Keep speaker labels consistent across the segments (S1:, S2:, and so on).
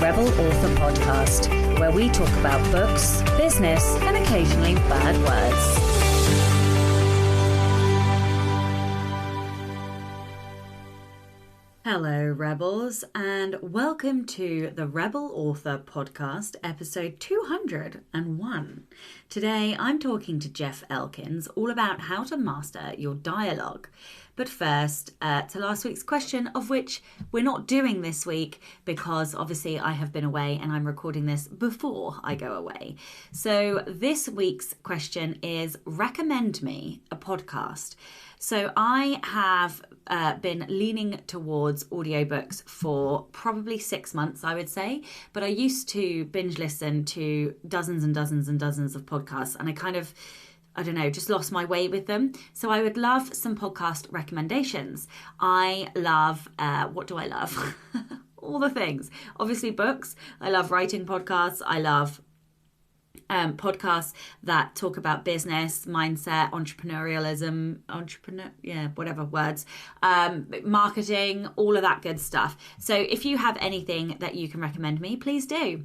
S1: Rebel Author Podcast, where we talk about books, business, and occasionally bad words. Hello, Rebels, and welcome to the Rebel Author Podcast, episode 201. Today, I'm talking to Jeff Elkins all about how to master your dialogue. But first, to last week's question, of which we're not doing this week because obviously I have been away and I'm recording this before I go away. So this week's question is, recommend me a podcast. So I have been leaning towards audiobooks for probably 6 months, I would say. But I used to binge listen to dozens and dozens and dozens of podcasts, and I don't know, just lost my way with them. So I would love some podcast recommendations. I love, what do I love? All the things. Obviously books. I love writing podcasts. I love podcasts that talk about business, mindset, whatever words, marketing, all of that good stuff. So if you have anything that you can recommend me, please do.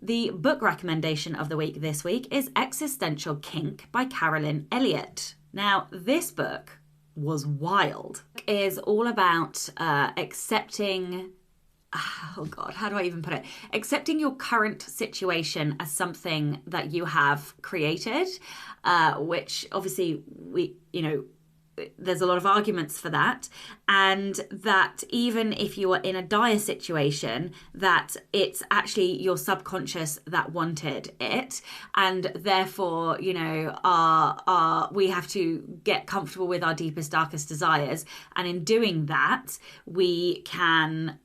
S1: The book recommendation of the week this week is Existential, Kink by Carolyn, Elliot. Now, this book was wild. It is all about accepting your current situation as something that you have created, which obviously there's a lot of arguments for that, and that even if you are in a dire situation, that it's actually your subconscious that wanted it, and therefore, we have to get comfortable with our deepest, darkest desires, and in doing that, we can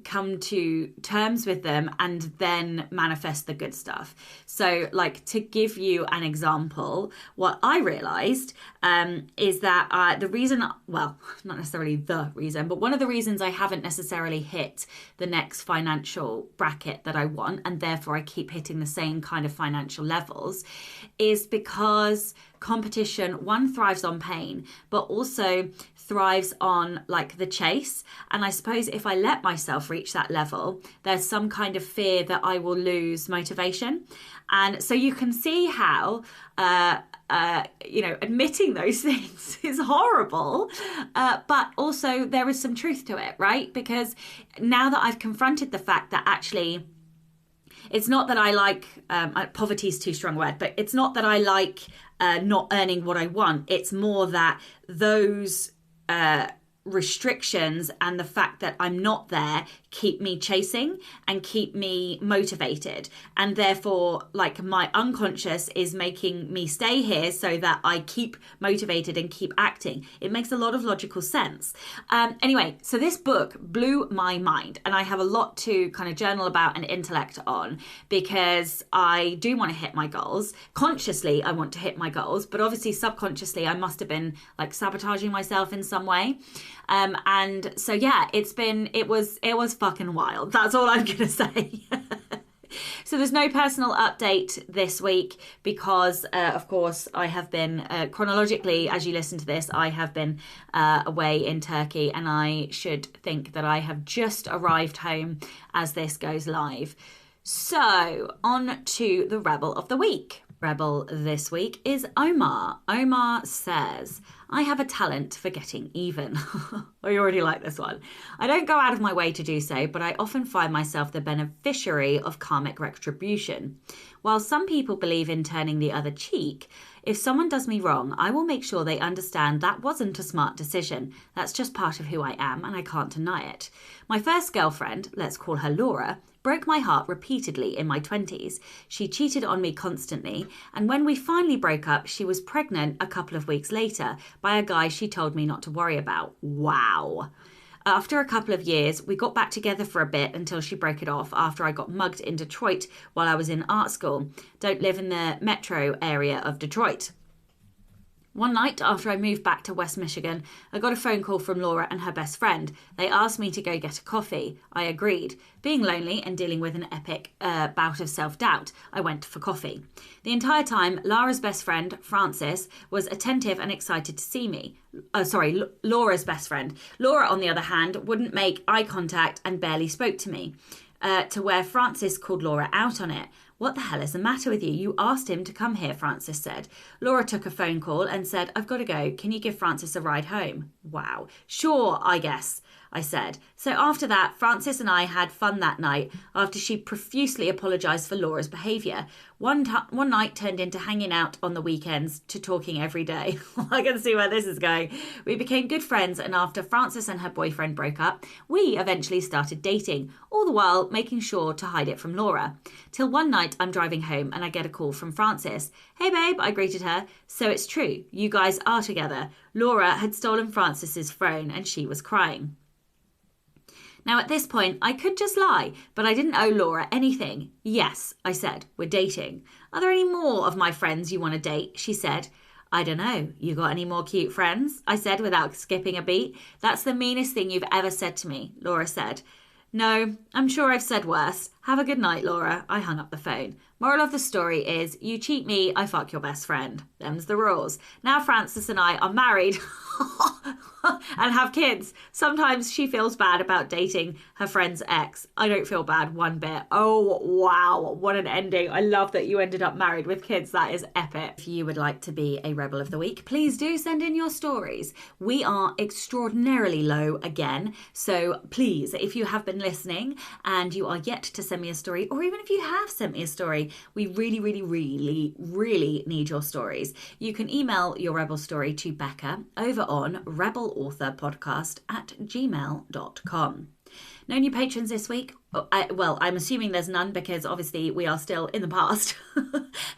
S1: come to terms with them and then manifest the good stuff. So, to give you an example, what I realized is that the reason, well, not necessarily the reason, but one of the reasons I haven't necessarily hit the next financial bracket that I want, and therefore I keep hitting the same kind of financial levels, is because competition, one, thrives on pain, but also thrives on the chase. And I suppose if I let myself reach that level, there's some kind of fear that I will lose motivation. And so you can see how admitting those things is horrible, but also there is some truth to it, right? Because now that I've confronted the fact that actually it's not that I like, poverty is too strong a word, but it's not that I like not earning what I want. It's more that those restrictions and the fact that I'm not there keep me chasing and keep me motivated, and therefore my unconscious is making me stay here so that I keep motivated and keep acting. It makes a lot of logical sense. Anyway, so this book blew my mind, and I have a lot to kind of journal about and intellect on, because I do want to hit my goals. Consciously I want to hit my goals, but obviously subconsciously I must have been sabotaging myself in some way. And so yeah, it was fucking wild. That's all I'm gonna say. So there's no personal update this week because, of course, I have been, chronologically, as you listen to this, I have been away in Turkey, and I should think that I have just arrived home as this goes live. So on to the Rebel of the Week. Rebel this week is Omar. Omar says, I have a talent for getting even. I already like this one. I don't go out of my way to do so, but I often find myself the beneficiary of karmic retribution. While some people believe in turning the other cheek, if someone does me wrong, I will make sure they understand that wasn't a smart decision. That's just part of who I am, and I can't deny it. My first girlfriend, let's call her Laura, broke my heart repeatedly in my 20s. She cheated on me constantly, and when we finally broke up, she was pregnant a couple of weeks later by a guy she told me not to worry about. Wow. After a couple of years, we got back together for a bit until she broke it off after I got mugged in Detroit while I was in art school. Don't live in the metro area of Detroit. One night after I moved back to West Michigan, I got a phone call from Laura and her best friend. They asked me to go get a coffee. I agreed. Being lonely and dealing with an epic bout of self-doubt, I went for coffee. The entire time, Laura's best friend, Frances, was attentive and excited to see me. Laura's best friend. Laura, on the other hand, wouldn't make eye contact and barely spoke to me. to where Francis called Laura out on it. What the hell is the matter with you? You asked him to come here, Francis said. Laura took a phone call and said, I've got to go. Can you give Francis a ride home? Wow. Sure, I guess, I said. So after that, Francis and I had fun that night after she profusely apologised for Laura's behaviour. One night turned into hanging out on the weekends to talking every day. I can see where this is going. We became good friends, and after Francis and her boyfriend broke up, we eventually started dating, all the while making sure to hide it from Laura. Till one night I'm driving home and I get a call from Francis. Hey babe, I greeted her. So it's true, you guys are together. Laura had stolen Francis's phone and she was crying. Now, at this point, I could just lie, but I didn't owe Laura anything. Yes, I said, we're dating. Are there any more of my friends you want to date? She said. I don't know. You got any more cute friends? I said without skipping a beat. That's the meanest thing you've ever said to me, Laura said. No, I'm sure I've said worse. Have a good night, Laura. I hung up the phone. Moral of the story is, you cheat me, I fuck your best friend. Them's the rules. Now Francis and I are married and have kids. Sometimes she feels bad about dating her friend's ex. I don't feel bad one bit. Oh, wow. What an ending. I love that you ended up married with kids. That is epic. If you would like to be a Rebel of the Week, please do send in your stories. We are extraordinarily low again. So please, if you have been listening and you are yet to send me a story, or even if you have sent me a story, we really, really, really, really need your stories. You can email your Rebel story to Becca over on rebelauthorpodcast@gmail.com. No new patrons this week. Well, I'm assuming there's none because obviously we are still in the past.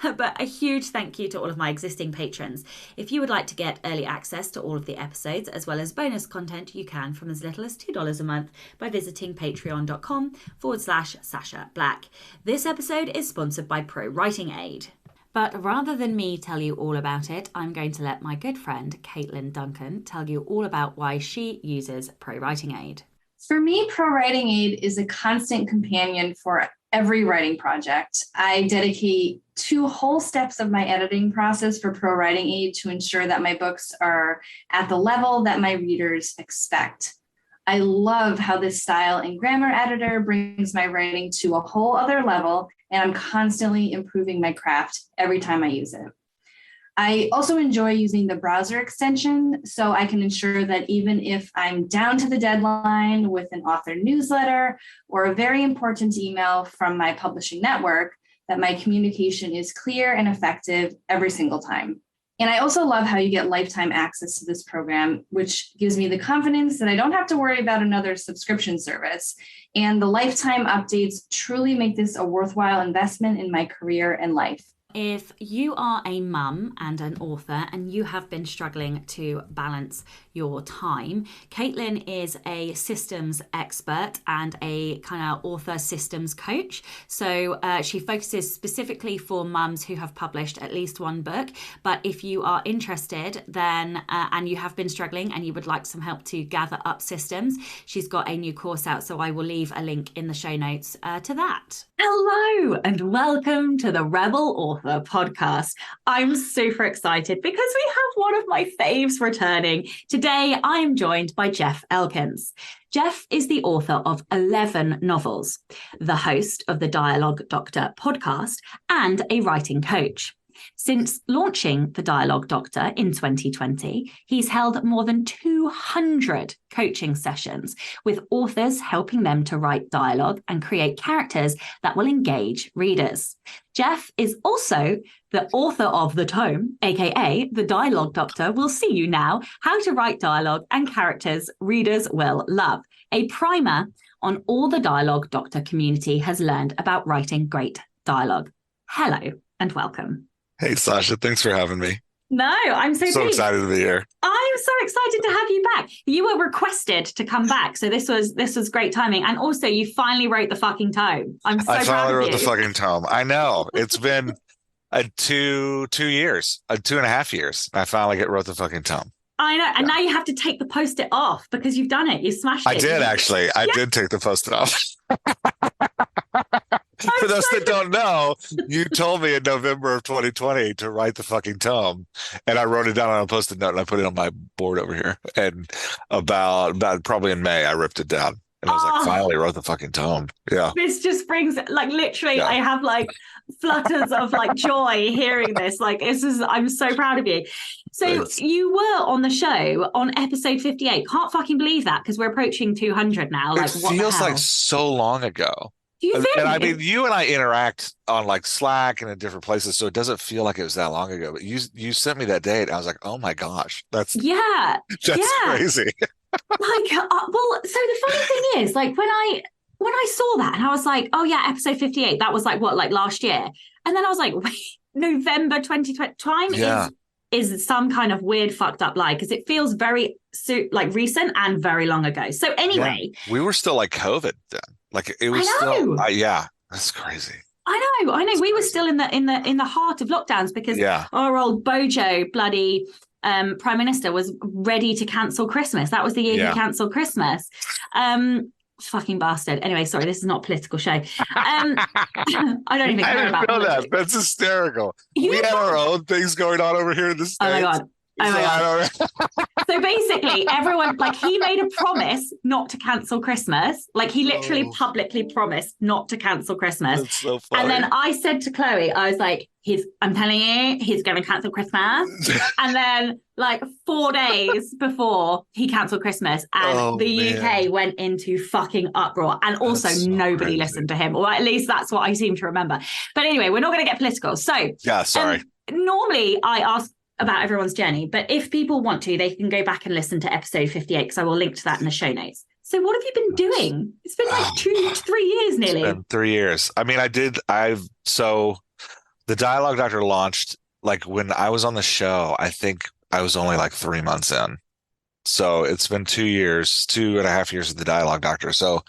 S1: But a huge thank you to all of my existing patrons. If you would like to get early access to all of the episodes as well as bonus content, you can from as little as $2 a month by visiting patreon.com/Sasha Black. This episode is sponsored by Prorating Aid. But rather than me tell you all about it, I'm going to let my good friend Caitlin Duncan tell you all about why she uses Prorating Aid.
S2: For me, Prorating Aid is a constant companion for every writing project. I dedicate 2 whole steps of my editing process for Prorating Aid to ensure that my books are at the level that my readers expect. I love how this style and grammar editor brings my writing to a whole other level, and I'm constantly improving my craft every time I use it. I also enjoy using the browser extension so I can ensure that even if I'm down to the deadline with an author newsletter or a very important email from my publishing network, that my communication is clear and effective every single time. And I also love how you get lifetime access to this program, which gives me the confidence that I don't have to worry about another subscription service. And the lifetime updates truly make this a worthwhile investment in my career and life.
S1: If you are a mum and an author and you have been struggling to balance your time, Caitlin is a systems expert and a kind of author systems coach. So she focuses specifically for mums who have published at least one book. But if you are interested then and you have been struggling and you would like some help to gather up systems, she's got a new course out. So I will leave a link in the show notes to that. Hello and welcome to the Rebel Author Podcast. I'm super excited because we have one of my faves returning. Today, I am joined by Jeff Elkins. Jeff is the author of 11 novels, the host of the Dialogue Doctor podcast, and a writing coach. Since launching the Dialogue Doctor in 2020, he's held more than 200 coaching sessions with authors helping them to write dialogue and create characters that will engage readers. Jeff is also the author of the tome, aka The Dialogue Doctor Will See You Now, How to Write Dialogue and Characters Readers Will Love, a primer on all the Dialogue Doctor community has learned about writing great dialogue. Hello and welcome.
S3: Hey, Sasha, thanks for having me.
S1: No, I'm so pleased.
S3: Excited to be here.
S1: I'm so excited to have you back. You were requested to come back, so this was great timing. And also, you finally wrote the fucking tome. I'm so proud of you.
S3: I finally wrote the fucking tome. I know. It's been 2 years, 2.5 years. I finally wrote the fucking tome.
S1: I know. And now you have to take the Post-it off because you've done it. You smashed it.
S3: I did, actually. I did take the Post-it off. For those that don't know, you told me in November of 2020 to write the fucking tome, and I wrote it down on a Post-it note and I put it on my board over here. And about probably in May, I ripped it down. And I was like, finally wrote the fucking tome. Yeah.
S1: This just brings, like, literally, I have like flutters of like joy hearing this. Like, I'm so proud of you. So
S3: Thanks.
S1: you were on the show on episode 58. Can't fucking believe that, because we're approaching 200 now. Like,
S3: It
S1: what
S3: feels
S1: the hell?
S3: like so long ago.
S1: Do you think?
S3: And I mean, you and I interact on like Slack and in different places, so it doesn't feel like it was that long ago. But you sent me that date, and I was like, oh my gosh, that's crazy.
S1: Like, well, so the funny thing is, like, when I saw that, and I was like, oh yeah, episode 58, that was like what, like last year. And then I was like, wait, November 2020. Time is some kind of weird fucked up lie, because it feels very like recent and very long ago. So anyway,
S3: we were still like COVID then. Like, it was still that's crazy.
S1: I know. We were still in the heart of lockdowns, because our old Bojo bloody Prime Minister was ready to cancel Christmas. That was the year he cancelled Christmas. Fucking bastard. Anyway, sorry, this is not a political show. I don't even care about
S3: that. That's hysterical. We had our own things going on over here in the States.
S1: Oh my God. So basically, everyone, like, he made a promise not to cancel Christmas. Like, he literally publicly promised not to cancel Christmas.
S3: That's so funny.
S1: And then I said to Chloe, I was like, I'm telling you, he's going to cancel Christmas. And then, like, 4 days before he cancelled Christmas, and the UK went into fucking uproar. And also, nobody listened to him, or at least that's what I seem to remember. But anyway, we're not going to get political. So,
S3: sorry.
S1: Normally, I ask about everyone's journey, but if people want to, they can go back and listen to episode 58, because I will link to that in the show notes. So what have you been doing? It's been like 3 years nearly.
S3: It's been 3 years. I mean, so the Dialogue Doctor launched, like, when I was on the show, I think I was only like 3 months in. So it's been 2 years, 2.5 years of the Dialogue Doctor. So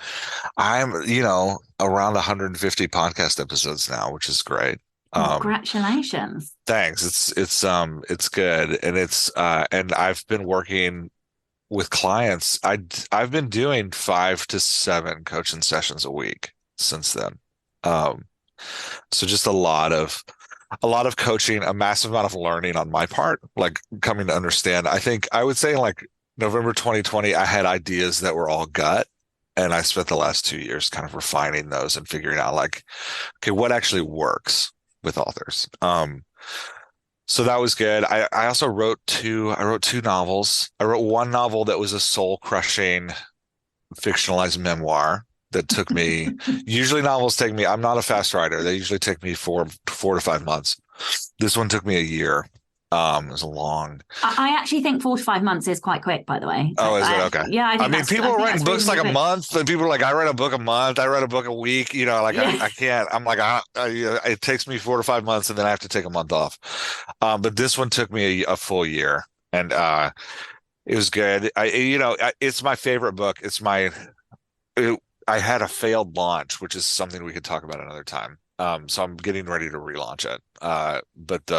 S3: I'm, around 150 podcast episodes now, which is great.
S1: Congratulations.
S3: Thanks. It's good. And and I've been working with clients. I've been doing 5 to 7 coaching sessions a week since then. So just a lot of coaching, a massive amount of learning on my part, like coming to understand. I think I would say, like, November 2020, I had ideas that were all gut. And I spent the last 2 years kind of refining those and figuring out, like, okay, what actually works with authors. So that was good. I also wrote two novels. I wrote one novel that was a soul crushing fictionalized memoir that took me, usually novels take me, I'm not a fast writer. They usually take me 4 to 5 months. This one took me a year. It was a long.
S1: I actually think 4 to 5 months is quite quick, by the way.
S3: Oh, is it? Okay.
S1: Yeah,
S3: I mean, people are writing books like a month, and people are like, I read a book a month, I read a book a week. I can't. I'm like, it takes me 4 to 5 months, and then I have to take a month off. But this one took me a full year, and it was good. It's my favorite book. I had a failed launch, which is something we could talk about another time. So I'm getting ready to relaunch it. But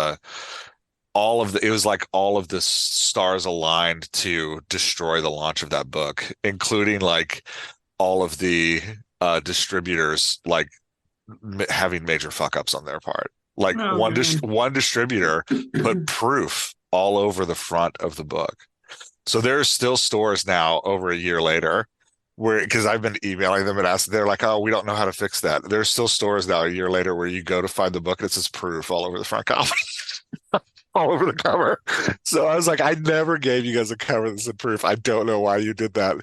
S3: it was like all of the stars aligned to destroy the launch of that book, including like all of the distributors like having major fuck ups on their part. Like one distributor put proof all over the front of the book. So there's still stores now over a year later because I've been emailing them and asking, they're like, oh, we don't know how to fix that. There's still stores now a year later where you go to find the book and it says proof all over the front cover. All over the cover. So I was like, I never gave you guys a cover that said proof. I don't know why you did that.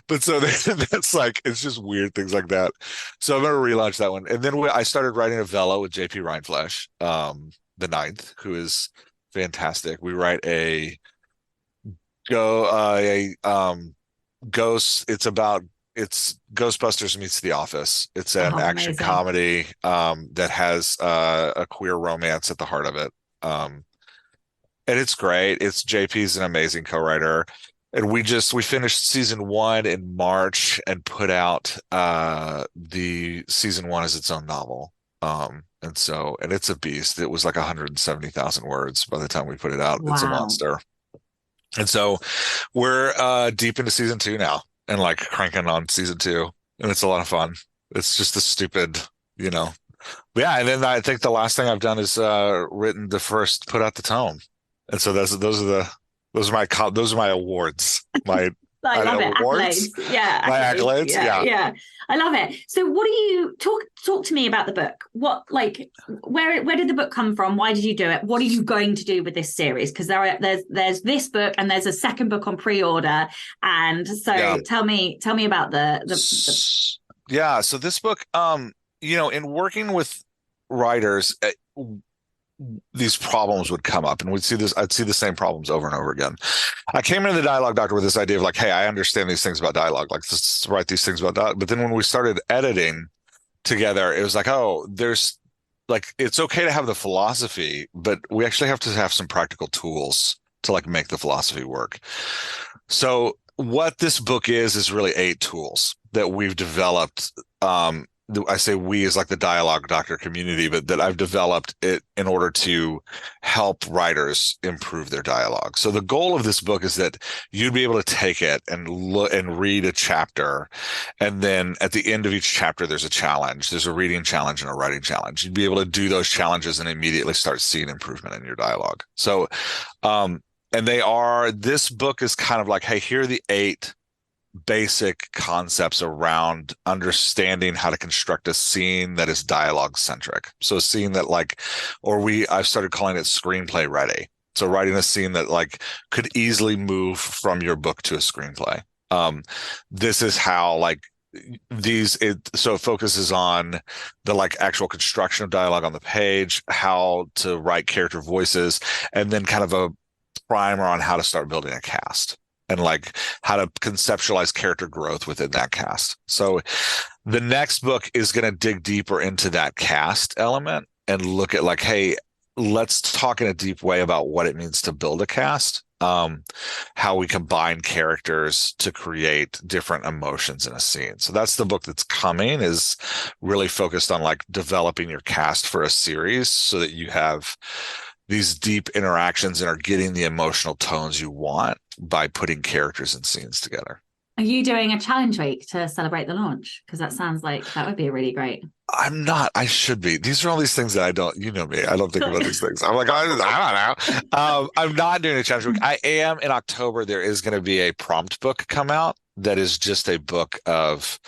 S3: But so that's like, it's just weird things like that. So I'm going to relaunch that one. And then I started writing a Velo with JP Rindfleisch, the ninth, who is fantastic. We write a ghost. It's Ghostbusters meets The Office. It's an action comedy that has a queer romance at the heart of it. And it's great. JP's an amazing co-writer. And we finished season 1 in March and put out the season 1 as its own novel. And it's a beast. It was like 170,000 words by the time we put it out. Wow. It's a monster. And so we're deep into season 2 now and like cranking on season 2. And it's a lot of fun. It's just a stupid, Yeah, and then I think the last thing I've done is put out the tome. And so those are my awards. My
S1: I love it.
S3: Awards.
S1: Accolades. Yeah.
S3: My accolades.
S1: Yeah. I love it. So what do you talk to me about the book? What, like, where did the book come from? Why did you do it? What are you going to do with this series? Because there's this book and there's a second book on pre-order. And so tell me about the
S3: Yeah. So this book, in working with writers, these problems would come up, and I'd see the same problems over and over again. I came into the dialogue doctor with this idea of like, hey, I understand these things about dialogue, like let's write these things about dialogue. But then when we started editing together, it was like, oh, there's like, it's okay to have the philosophy, but we actually have to have some practical tools to like make the philosophy work. So what this book is really 8 tools that we've developed. I say we as like the dialogue doctor community, but that I've developed it in order to help writers improve their dialogue. So the goal of this book is that you'd be able to take it and look and read a chapter. And then at the end of each chapter, there's a challenge. There's a reading challenge and a writing challenge. You'd be able to do those challenges and immediately start seeing improvement in your dialogue. So, this book is kind of like, hey, here are the 8 basic concepts around understanding how to construct a scene that is dialogue centric. So a scene that I've started calling it screenplay ready. So writing a scene that like could easily move from your book to a screenplay. This is how so it focuses on the like actual construction of dialogue on the page, how to write character voices, and then kind of a primer on how to start building a cast and like how to conceptualize character growth within that cast. So the next book is going to dig deeper into that cast element and look at like, hey, let's talk in a deep way about what it means to build a cast, how we combine characters to create different emotions in a scene. So that's the book that's coming, is really focused on like developing your cast for a series so that you have these deep interactions and are getting the emotional tones you want by putting characters and scenes together.
S1: Are you doing a challenge week to celebrate the launch? Because that sounds like that would be really great.
S3: I'm not. I should be. These are all these things that I don't, you know me, I don't think about these things. I'm like, I don't know. I'm not doing a challenge week. I am in October. There is going to be a prompt book come out that is just a book of,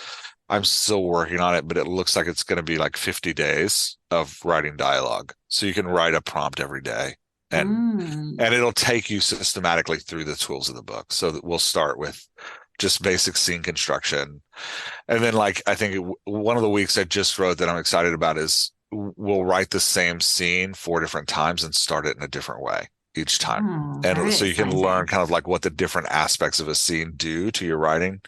S3: I'm still working on it, but it looks like it's going to be like 50 days of writing dialogue. So you can write a prompt every day and it'll take you systematically through the tools of the book. So that we'll start with just basic scene construction. And then like, I think one of the weeks I just wrote that I'm excited about is we'll write the same scene 4 different times and start it in a different way each time. And so you can learn kind of like what the different aspects of a scene do to your writing.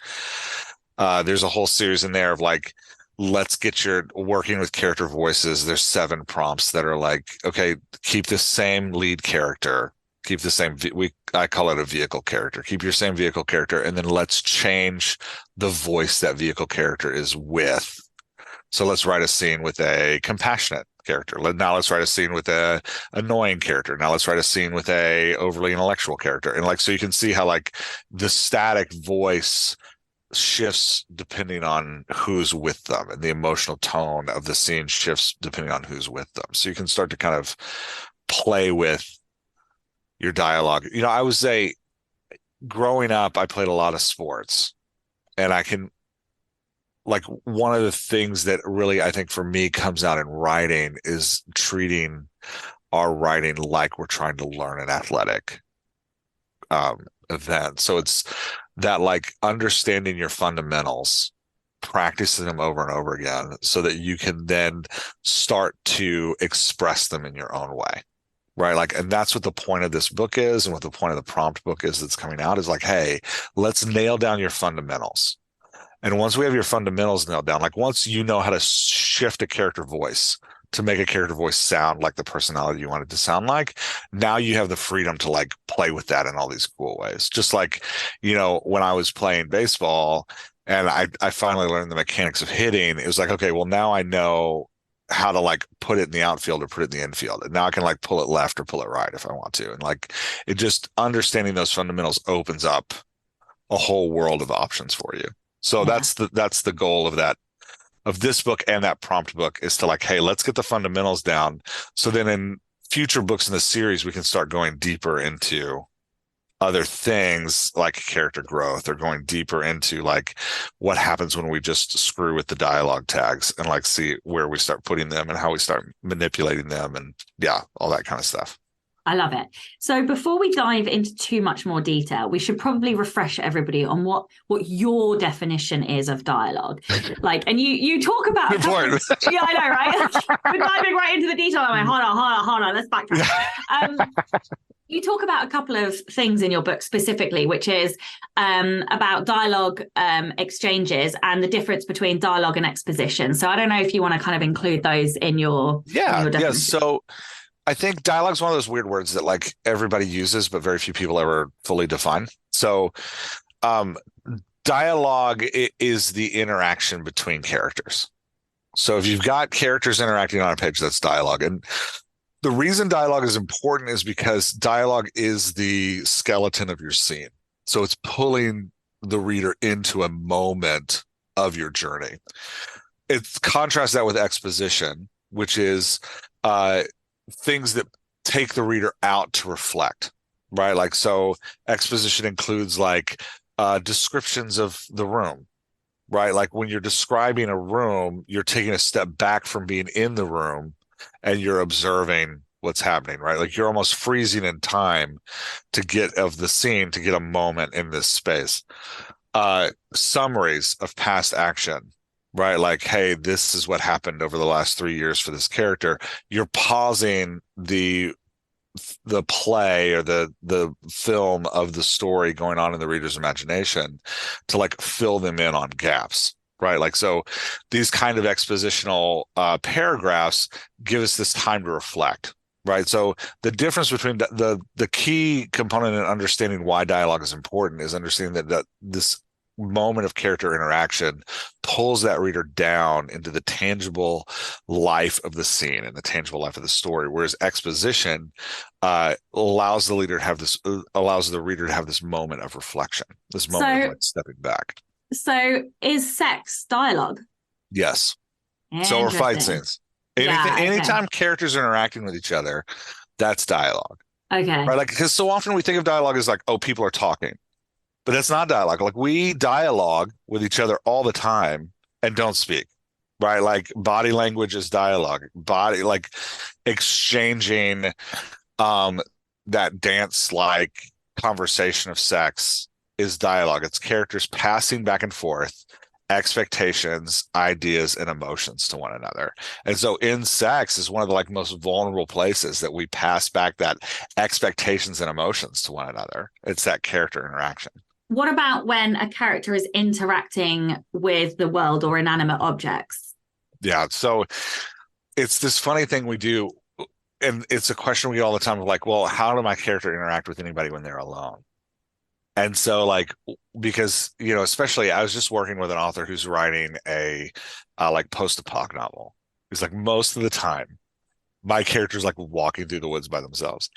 S3: There's a whole series in there of like, let's get your working with character voices. There's 7 prompts that are like, okay, keep the same lead character, keep the same, I call it a vehicle character, keep your same vehicle character. And then let's change the voice that vehicle character is with. So let's write a scene with a compassionate character. Now let's write a scene with a annoying character. Now let's write a scene with a overly intellectual character. And like, so you can see how like the static voice shifts depending on who's with them, and the emotional tone of the scene shifts depending on who's with them. So you can start to kind of play with your dialogue. You know, I would say growing up, I played a lot of sports, and I can, like, one of the things that really, I think for me comes out in writing is treating our writing like we're trying to learn an athletic event. So it's that like understanding your fundamentals, practicing them over and over again so that you can then start to express them in your own way. Right. Like, and that's what the point of this book is. And what the point of the prompt book is that's coming out is like, hey, let's nail down your fundamentals. And once we have your fundamentals nailed down, like once you know how to shift a character voice to make a character voice sound like the personality you want it to sound like, now you have the freedom to like play with that in all these cool ways. Just like, you know, when I was playing baseball and I finally learned the mechanics of hitting, it was like, okay, well, now I know how to like put it in the outfield or put it in the infield. And now I can like pull it left or pull it right if I want to. And like, it just understanding those fundamentals opens up a whole world of options for you. So that's the goal of that, of this book and that prompt book, is to like, hey, let's get the fundamentals down. So then in future books in the series, we can start going deeper into other things like character growth or going deeper into like what happens when we just screw with the dialogue tags and like see where we start putting them and how we start manipulating them and all that kind of stuff.
S1: I love it. So before we dive into too much more detail, we should probably refresh everybody on what your definition is of dialogue. Like, and you talk about
S3: important.
S1: Yeah, I know, right? We're diving right into the detail. I'm like, hold on, let's backtrack. You talk about a couple of things in your book specifically, which is about dialogue exchanges and the difference between dialogue and exposition. So I don't know if you want to kind of include those in your definition.
S3: Yeah. So I think dialogue is one of those weird words that like everybody uses, but very few people ever fully define. So dialogue is the interaction between characters. So if you've got characters interacting on a page, that's dialogue. And the reason dialogue is important is because dialogue is the skeleton of your scene. So it's pulling the reader into a moment of your journey. It's contrast that with exposition, which is things that take the reader out to reflect, right? Like, so exposition includes like descriptions of the room, right? Like when you're describing a room, you're taking a step back from being in the room and you're observing what's happening, right? Like you're almost freezing in time to get of the scene, to get a moment in this space. Summaries of past action, right? Like, hey, this is what happened over the last 3 years for this character. You're pausing the play or the film of the story going on in the reader's imagination to like fill them in on gaps. Right. Like, so these kind of expositional paragraphs give us this time to reflect. Right. So the difference between the key component in understanding why dialogue is important is understanding that this moment of character interaction pulls that reader down into the tangible life of the scene and the tangible life of the story. Whereas exposition allows the reader to have this moment of reflection, this moment of like stepping back.
S1: So is sex dialogue?
S3: Yes. So are fight scenes. Anytime characters are interacting with each other, that's dialogue.
S1: Okay.
S3: Right? Like, because so often we think of dialogue as like, oh, people are talking. But that's not dialogue. Like we dialogue with each other all the time and don't speak. Right? Like body language is dialogue. Body like exchanging that dance like conversation of sex is dialogue. It's characters passing back and forth expectations, ideas, and emotions to one another. And so in sex is one of the like most vulnerable places that we pass back that expectations and emotions to one another. It's that character interaction.
S1: What about when a character is interacting with the world or inanimate objects?
S3: Yeah. So it's this funny thing we do. And it's a question we get all the time of like, well, how do my character interact with anybody when they're alone? And so like, because, you know, especially I was just working with an author who's writing a like post-apoc novel. He's like, most of the time, my character's like walking through the woods by themselves.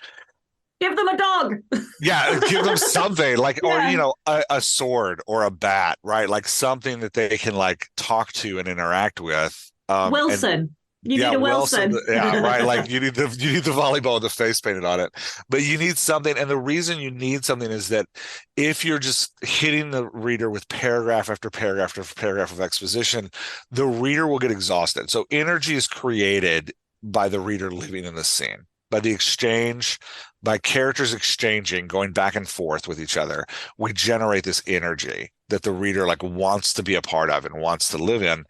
S1: Give them a dog.
S3: Yeah, give them something like, or, you know, a sword or a bat, right? Like something that they can like talk to and interact with.
S1: Wilson. You need a Wilson.
S3: Yeah, right. Like you need the volleyball with the face painted on it. But you need something. And the reason you need something is that if you're just hitting the reader with paragraph after paragraph after paragraph of exposition, the reader will get exhausted. So energy is created by the reader living in the scene, by the exchange, by characters exchanging, going back and forth with each other. We generate this energy that the reader like wants to be a part of and wants to live in.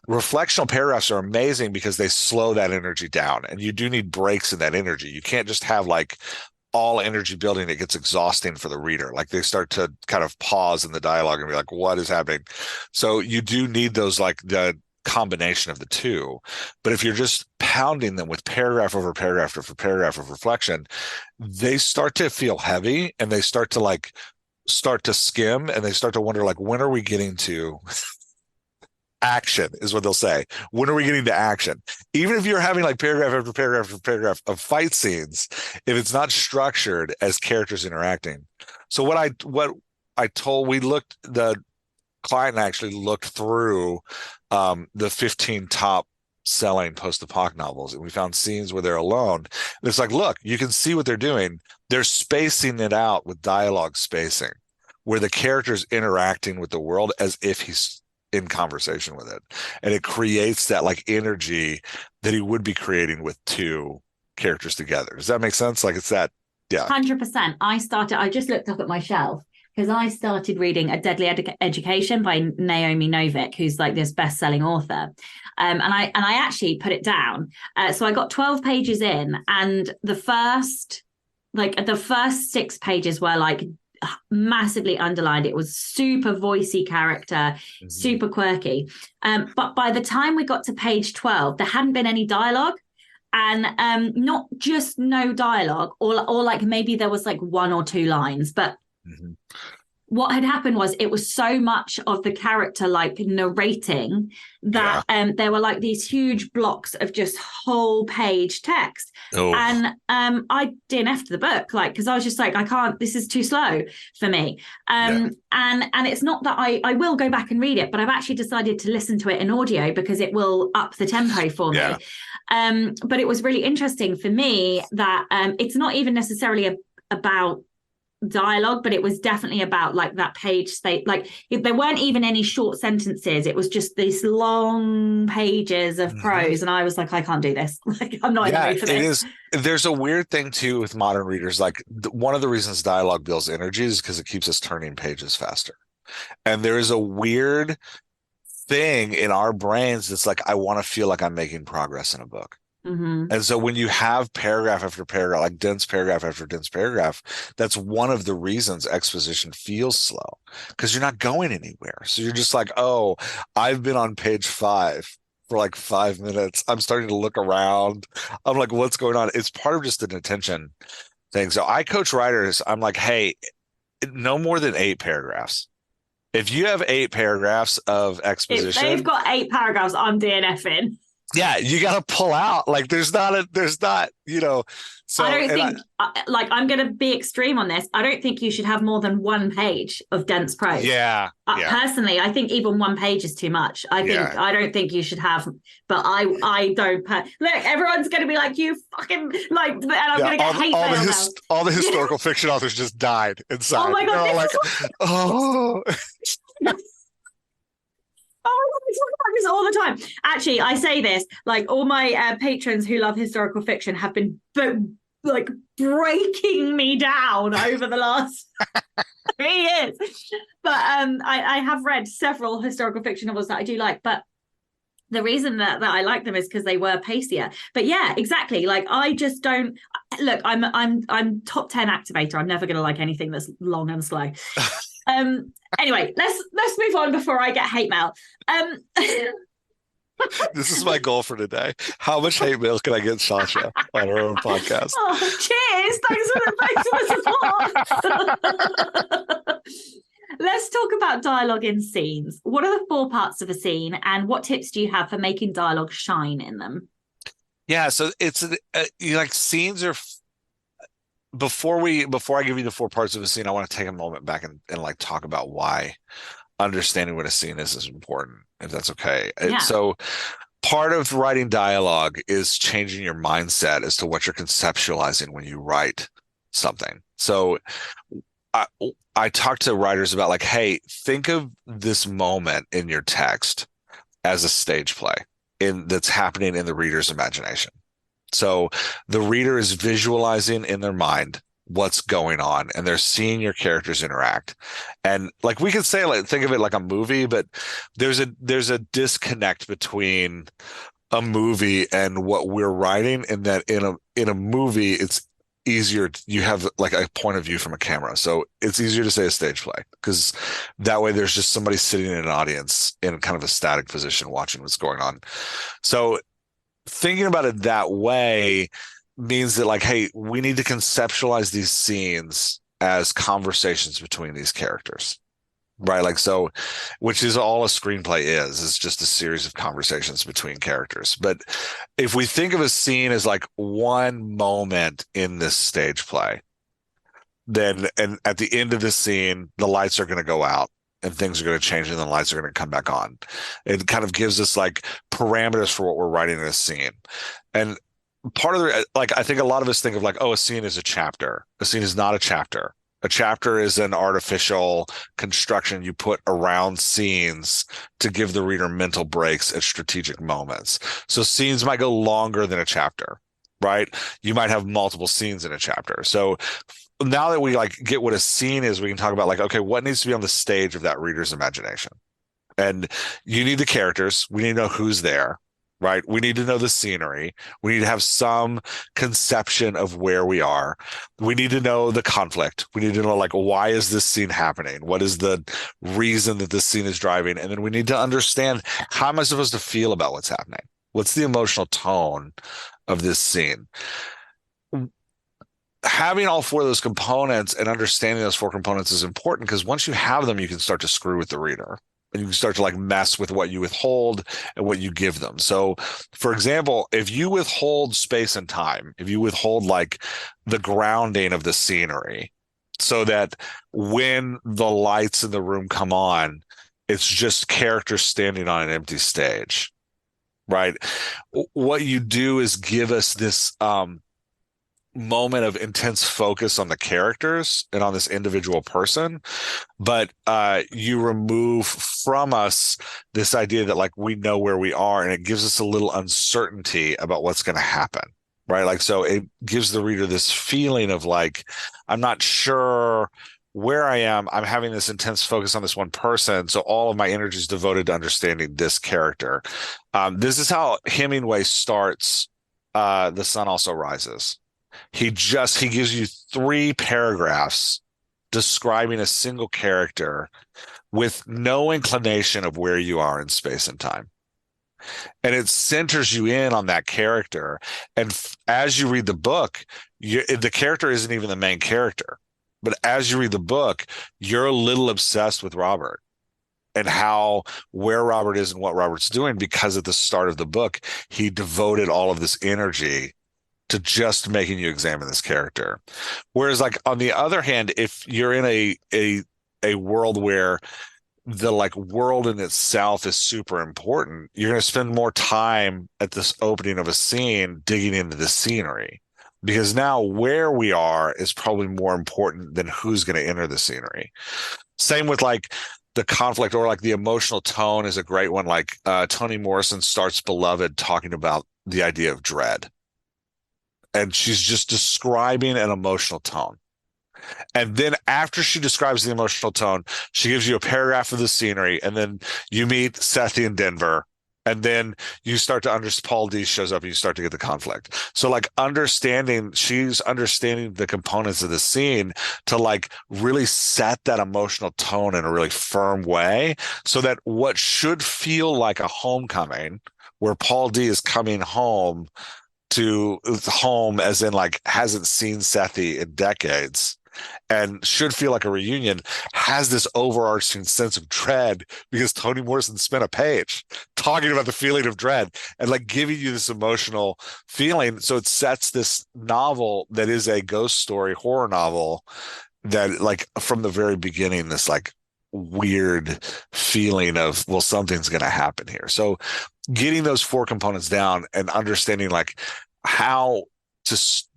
S3: Reflectional paragraphs are amazing because they slow that energy down, and you do need breaks in that energy. You can't just have like all energy building. It gets exhausting for the reader. Like they start to kind of pause in the dialogue and be like, what is happening? So you do need those, like the combination of the two. But if you're just pounding them with paragraph over paragraph over paragraph of reflection, they start to feel heavy and they start to skim, and they start to wonder, like, when are we getting to action is what they'll say. When are we getting to action? Even if you're having like paragraph after paragraph after paragraph of fight scenes, if it's not structured as characters interacting. So the client actually looked through the 15 top selling post-apoc novels, and we found scenes where they're alone. And it's like, look, you can see what they're doing. They're spacing it out with dialogue spacing, where the character's interacting with the world as if he's in conversation with it. And it creates that like energy that he would be creating with two characters together. Does that make sense? Like it's that, yeah.
S1: 100%. I just looked up at my shelf because I started reading A Deadly Education by Naomi Novik, who's like this best-selling author. And I actually put it down. So I got 12 pages in, and the first 6 pages were like massively underlined. It was super voicey character, super quirky. But by the time we got to page 12, there hadn't been any dialogue. And not just no dialogue, or like maybe there was like 1 or 2 lines, but what had happened was it was so much of the character like narrating that there were like these huge blocks of just whole page text. And I DNF'd the book, like, because I was just like, I can't, this is too slow for me. And it's not that I will go back and read it, but I've actually decided to listen to it in audio because it will up the tempo for me. But it was really interesting for me that it's not even necessarily about dialogue, but it was definitely about like that page state. Like there weren't even any short sentences. It was just these long pages of prose, and I was like, I can't do this. Like I'm not in the mood for this.
S3: It is. There's a weird thing too with modern readers. Like one of the reasons dialogue builds energy is because it keeps us turning pages faster. And there is a weird thing in our brains that's like, I want to feel like I'm making progress in a book. And so when you have paragraph after paragraph, like dense paragraph after dense paragraph, that's one of the reasons exposition feels slow, because you're not going anywhere. So you're just like, oh, I've been on page 5 for like 5 minutes. I'm starting to look around. I'm like, what's going on? It's part of just an attention thing. So I coach writers. I'm like, hey, no more than 8 paragraphs. If you have 8 paragraphs of exposition,
S1: if they've got 8 paragraphs, I'm DNFing.
S3: Yeah, you got to pull out. Like there's not, you know. So
S1: I don't think, like, I'm going to be extreme on this. I don't think you should have more than 1 page of dense prose. Personally, I think even 1 page is too much. I don't think you should have, but I don't. Look, everyone's going to be like, you fucking, like, and I'm going to get hate mail now.
S3: All the historical fiction authors just died inside.
S1: Oh my God.
S3: Oh.
S1: Oh, I talk about this all the time. Actually, I say this, like all my patrons who love historical fiction have been like breaking me down over the last 3 years. But I have read several historical fiction novels that I do like, but the reason that I like them is because they were pacier. But yeah, exactly. Like I just don't look. I'm top 10 activator. I'm never going to like anything that's long and slow. Anyway, let's move on before I get hate mail.
S3: This is my goal for today. How much hate mail can I get Sasha on her own podcast?
S1: Oh, cheers! Thanks for the support. Let's talk about dialogue in scenes. What are the 4 parts of a scene, and what tips do you have for making dialogue shine in them?
S3: Yeah, so it's like scenes are. Before I give you the 4 parts of a scene, I want to take a moment back and like talk about why understanding what a scene is important, if that's okay.
S1: Yeah.
S3: So part of writing dialogue is changing your mindset as to what you're conceptualizing when you write something. So I talk to writers about like, hey, think of this moment in your text as a stage play that's happening in the reader's imagination. So the reader is visualizing in their mind what's going on, and they're seeing your characters interact. And like we could say, like, think of it like a movie, but there's a disconnect between a movie and what we're writing, in that in a movie it's easier. You have like a point of view from a camera, so it's easier to say a stage play, because that way there's just somebody sitting in an audience in kind of a static position watching what's going on. So thinking about it that way means that like, hey, we need to conceptualize these scenes as conversations between these characters, right? Like, so, which is all a screenplay is just a series of conversations between characters. But if we think of a scene as like one moment in this stage play, then, and at the end of the scene, the lights are going to go out and things are going to change and the lights are going to come back on. It kind of gives us like parameters for what we're writing in a scene. And part of the, like, I think a lot of us think of like, oh, a scene is a chapter. A scene is not a chapter. A chapter is an artificial construction you put around scenes to give the reader mental breaks at strategic moments. So scenes might go longer than a chapter, right? You might have multiple scenes in a chapter. So now that we like get what a scene is, we can talk about like, okay, what needs to be on the stage of that reader's imagination? And you need the characters. We need to know who's there, right? We need to know the scenery. We need to have some conception of where we are. We need to know the conflict. We need to know like, why is this scene happening? What is the reason that this scene is driving? And then we need to understand, how am I supposed to feel about what's happening? What's the emotional tone of this scene? Having all four of those components and understanding those four components is important, because once you have them, you can start to screw with the reader. And you can start to like mess with what you withhold and what you give them. So, for example, if you withhold space and time, if you withhold like the grounding of the scenery, so that when the lights in the room come on, it's just characters standing on an empty stage, right? What you do is give us this moment of intense focus on the characters and on this individual person, but you remove from us this idea that like we know where we are, and it gives us a little uncertainty about what's going to happen, right? Like, so it gives the reader this feeling of like, I'm not sure where I am. I'm having this intense focus on this one person, so all of my energy is devoted to understanding this character. This is how Hemingway starts The Sun Also Rises. He gives you 3 paragraphs describing a single character with no inclination of where you are in space and time. And it centers you in on that character. And as you read the book, the character isn't even the main character. But as you read the book, you're a little obsessed with Robert and where Robert is and what Robert's doing, because at the start of the book, he devoted all of this energy to just making you examine this character. Whereas like on the other hand, if you're in a world where the like world in itself is super important, you're going to spend more time at this opening of a scene digging into the scenery, because now where we are is probably more important than who's going to enter the scenery. Same with like the conflict, or like the emotional tone is a great one. Like Toni Morrison starts Beloved talking about the idea of dread. And she's just describing an emotional tone. And then after she describes the emotional tone, she gives you a paragraph of the scenery, and then you meet Sethi in Denver. And then you start to understand, Paul D shows up and you start to get the conflict. So like she's understanding the components of the scene to like really set that emotional tone in a really firm way, so that what should feel like a homecoming, where Paul D is coming home as in like hasn't seen Sethi in decades and should feel like a reunion, has this overarching sense of dread because Toni Morrison spent a page talking about the feeling of dread and like giving you this emotional feeling. So it sets this novel that is a ghost story horror novel that like from the very beginning, this like weird feeling of, well, something's going to happen here. So getting those 4 components down and understanding like how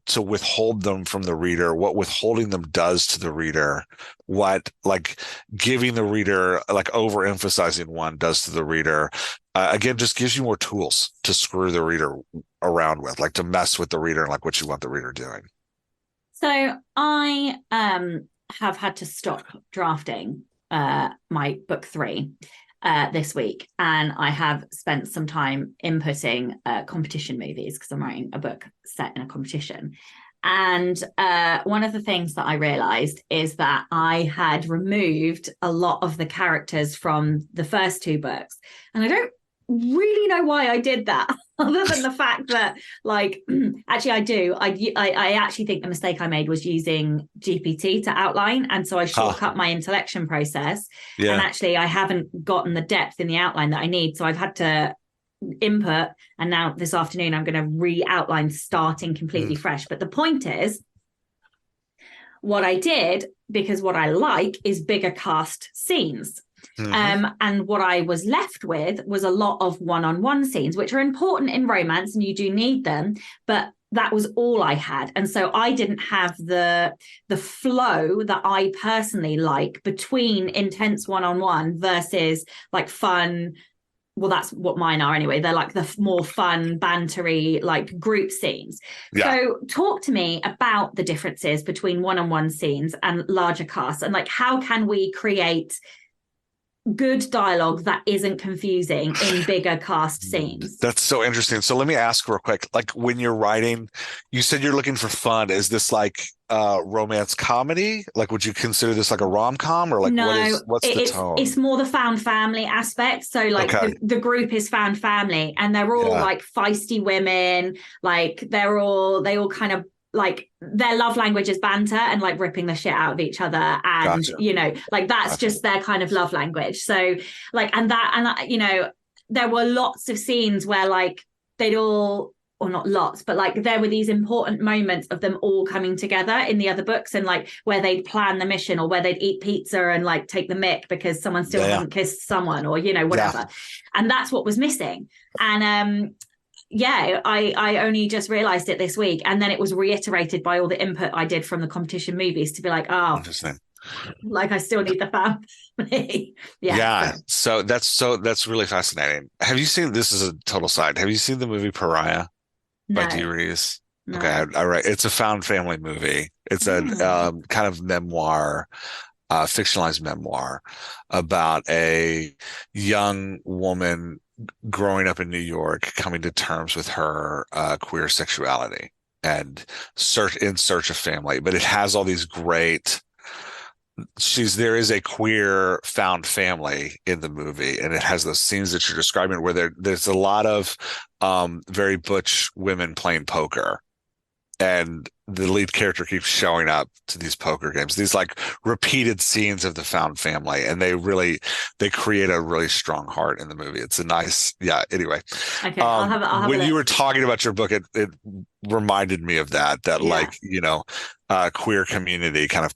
S3: to withhold them from the reader, what withholding them does to the reader, what like giving the reader, like overemphasizing one does to the reader, again, just gives you more tools to screw the reader around with, like to mess with the reader and like what you want the reader doing.
S1: So I have had to stop drafting my book 3 this week, and I have spent some time inputting competition movies because I'm writing a book set in a competition. And one of the things that I realized is that I had removed a lot of the characters from the first 2 books, and I don't really know why I did that, other than the fact that like actually I do I actually think the mistake I made was using GPT to outline, and so I shortcut my intellection process. And actually I haven't gotten the depth in the outline that I need, so I've had to input, and now this afternoon I'm going to re-outline starting completely fresh. But the point is, what I did, because what I like is bigger cast scenes. And what I was left with was a lot of one-on-one scenes, which are important in romance and you do need them, but that was all I had. And so I didn't have the flow that I personally like between intense one-on-one versus like fun. Well, that's what mine are anyway. They're like the more fun, bantery, like group scenes. Yeah. So talk to me about the differences between one-on-one scenes and larger casts, and like how can we create good dialogue that isn't confusing in bigger cast scenes?
S3: That's so interesting. So let me ask real quick, like when you're writing, you said you're looking for fun. Is this like romance comedy? Like, would you consider this like a rom-com, or like what's the tone?
S1: It's more the found family aspect. So like the group is found family, and they're all like feisty women. Like they all kind of like their love language is banter and like ripping the shit out of each other, and you know, like that's just their kind of love language. So like, and you know, there were lots of scenes where like they'd all, or not lots, but like there were these important moments of them all coming together in the other books, and like where they'd plan the mission, or where they'd eat pizza and like take the mick because someone still hasn't kissed someone, or you know, whatever. And that's what was missing. And I only just realized it this week, and then it was reiterated by all the input I did from the competition movies to be like, oh, interesting. Like I still need the family.
S3: So that's really fascinating. Have you seen, this is a total side, have you seen the movie Pariah by Dee Rees? No. Okay, all right. It's a found family movie. It's a kind of memoir, fictionalized memoir about a young woman growing up in New York, coming to terms with her queer sexuality and in search of family. But it has all these great, there is a queer found family in the movie, and it has those scenes that you're describing where there's a lot of very butch women playing poker. And the lead character keeps showing up to these poker games, these like repeated scenes of the found family. And they create a really strong heart in the movie. It's a nice, anyway.
S1: Okay, I'll have
S3: when you were talking about your book, it reminded me of that like, you know, queer community kind of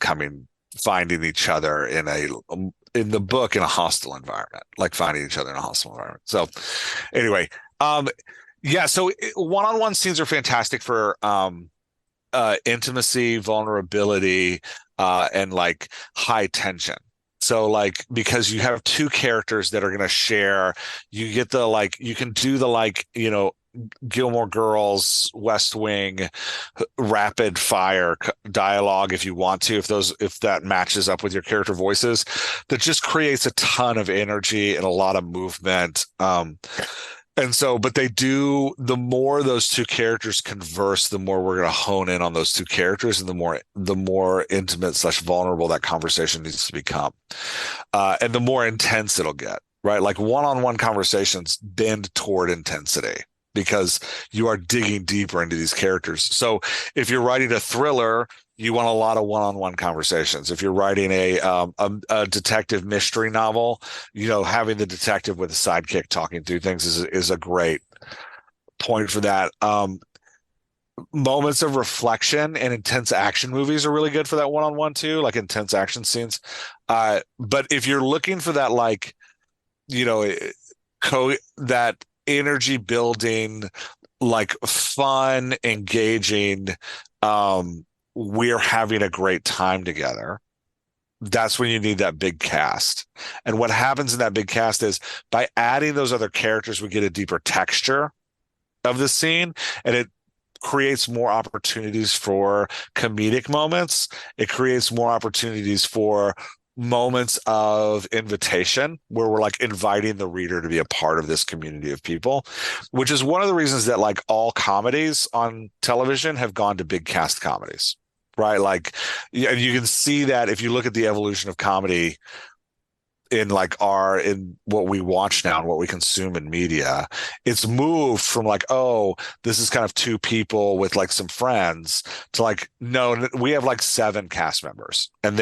S3: finding each other in the book in a hostile environment, like finding each other in a hostile environment. So anyway, so one-on-one scenes are fantastic for intimacy, vulnerability, and like high tension. So like, because you have two characters that are going to share, you get you can do you know, Gilmore Girls, West Wing, rapid fire dialogue if you want to, if that matches up with your character voices, that just creates a ton of energy and a lot of movement. And so, but the more those two characters converse, the more we're going to hone in on those two characters, and the more intimate / vulnerable that conversation needs to become. And the more intense it'll get, right? Like one-on-one conversations bend toward intensity because you are digging deeper into these characters. So if you're writing a thriller, you want a lot of one-on-one conversations. If you're writing a detective mystery novel, you know, having the detective with a sidekick talking through things is a great point for that. Moments of reflection and intense action movies are really good for that one-on-one too, like intense action scenes. But if you're looking for that, like, you know, that energy building, like fun, engaging, we're having a great time together, that's when you need that big cast. And what happens in that big cast is by adding those other characters, we get a deeper texture of the scene, and it creates more opportunities for comedic moments. It creates more opportunities for moments of invitation where we're like inviting the reader to be a part of this community of people, which is one of the reasons that like all comedies on television have gone to big cast comedies, right? Like, and you can see that if you look at the evolution of comedy in what we watch now and what we consume in media, it's moved from like, oh, this is kind of two people with like some friends, to like, no, we have like 7 cast members, and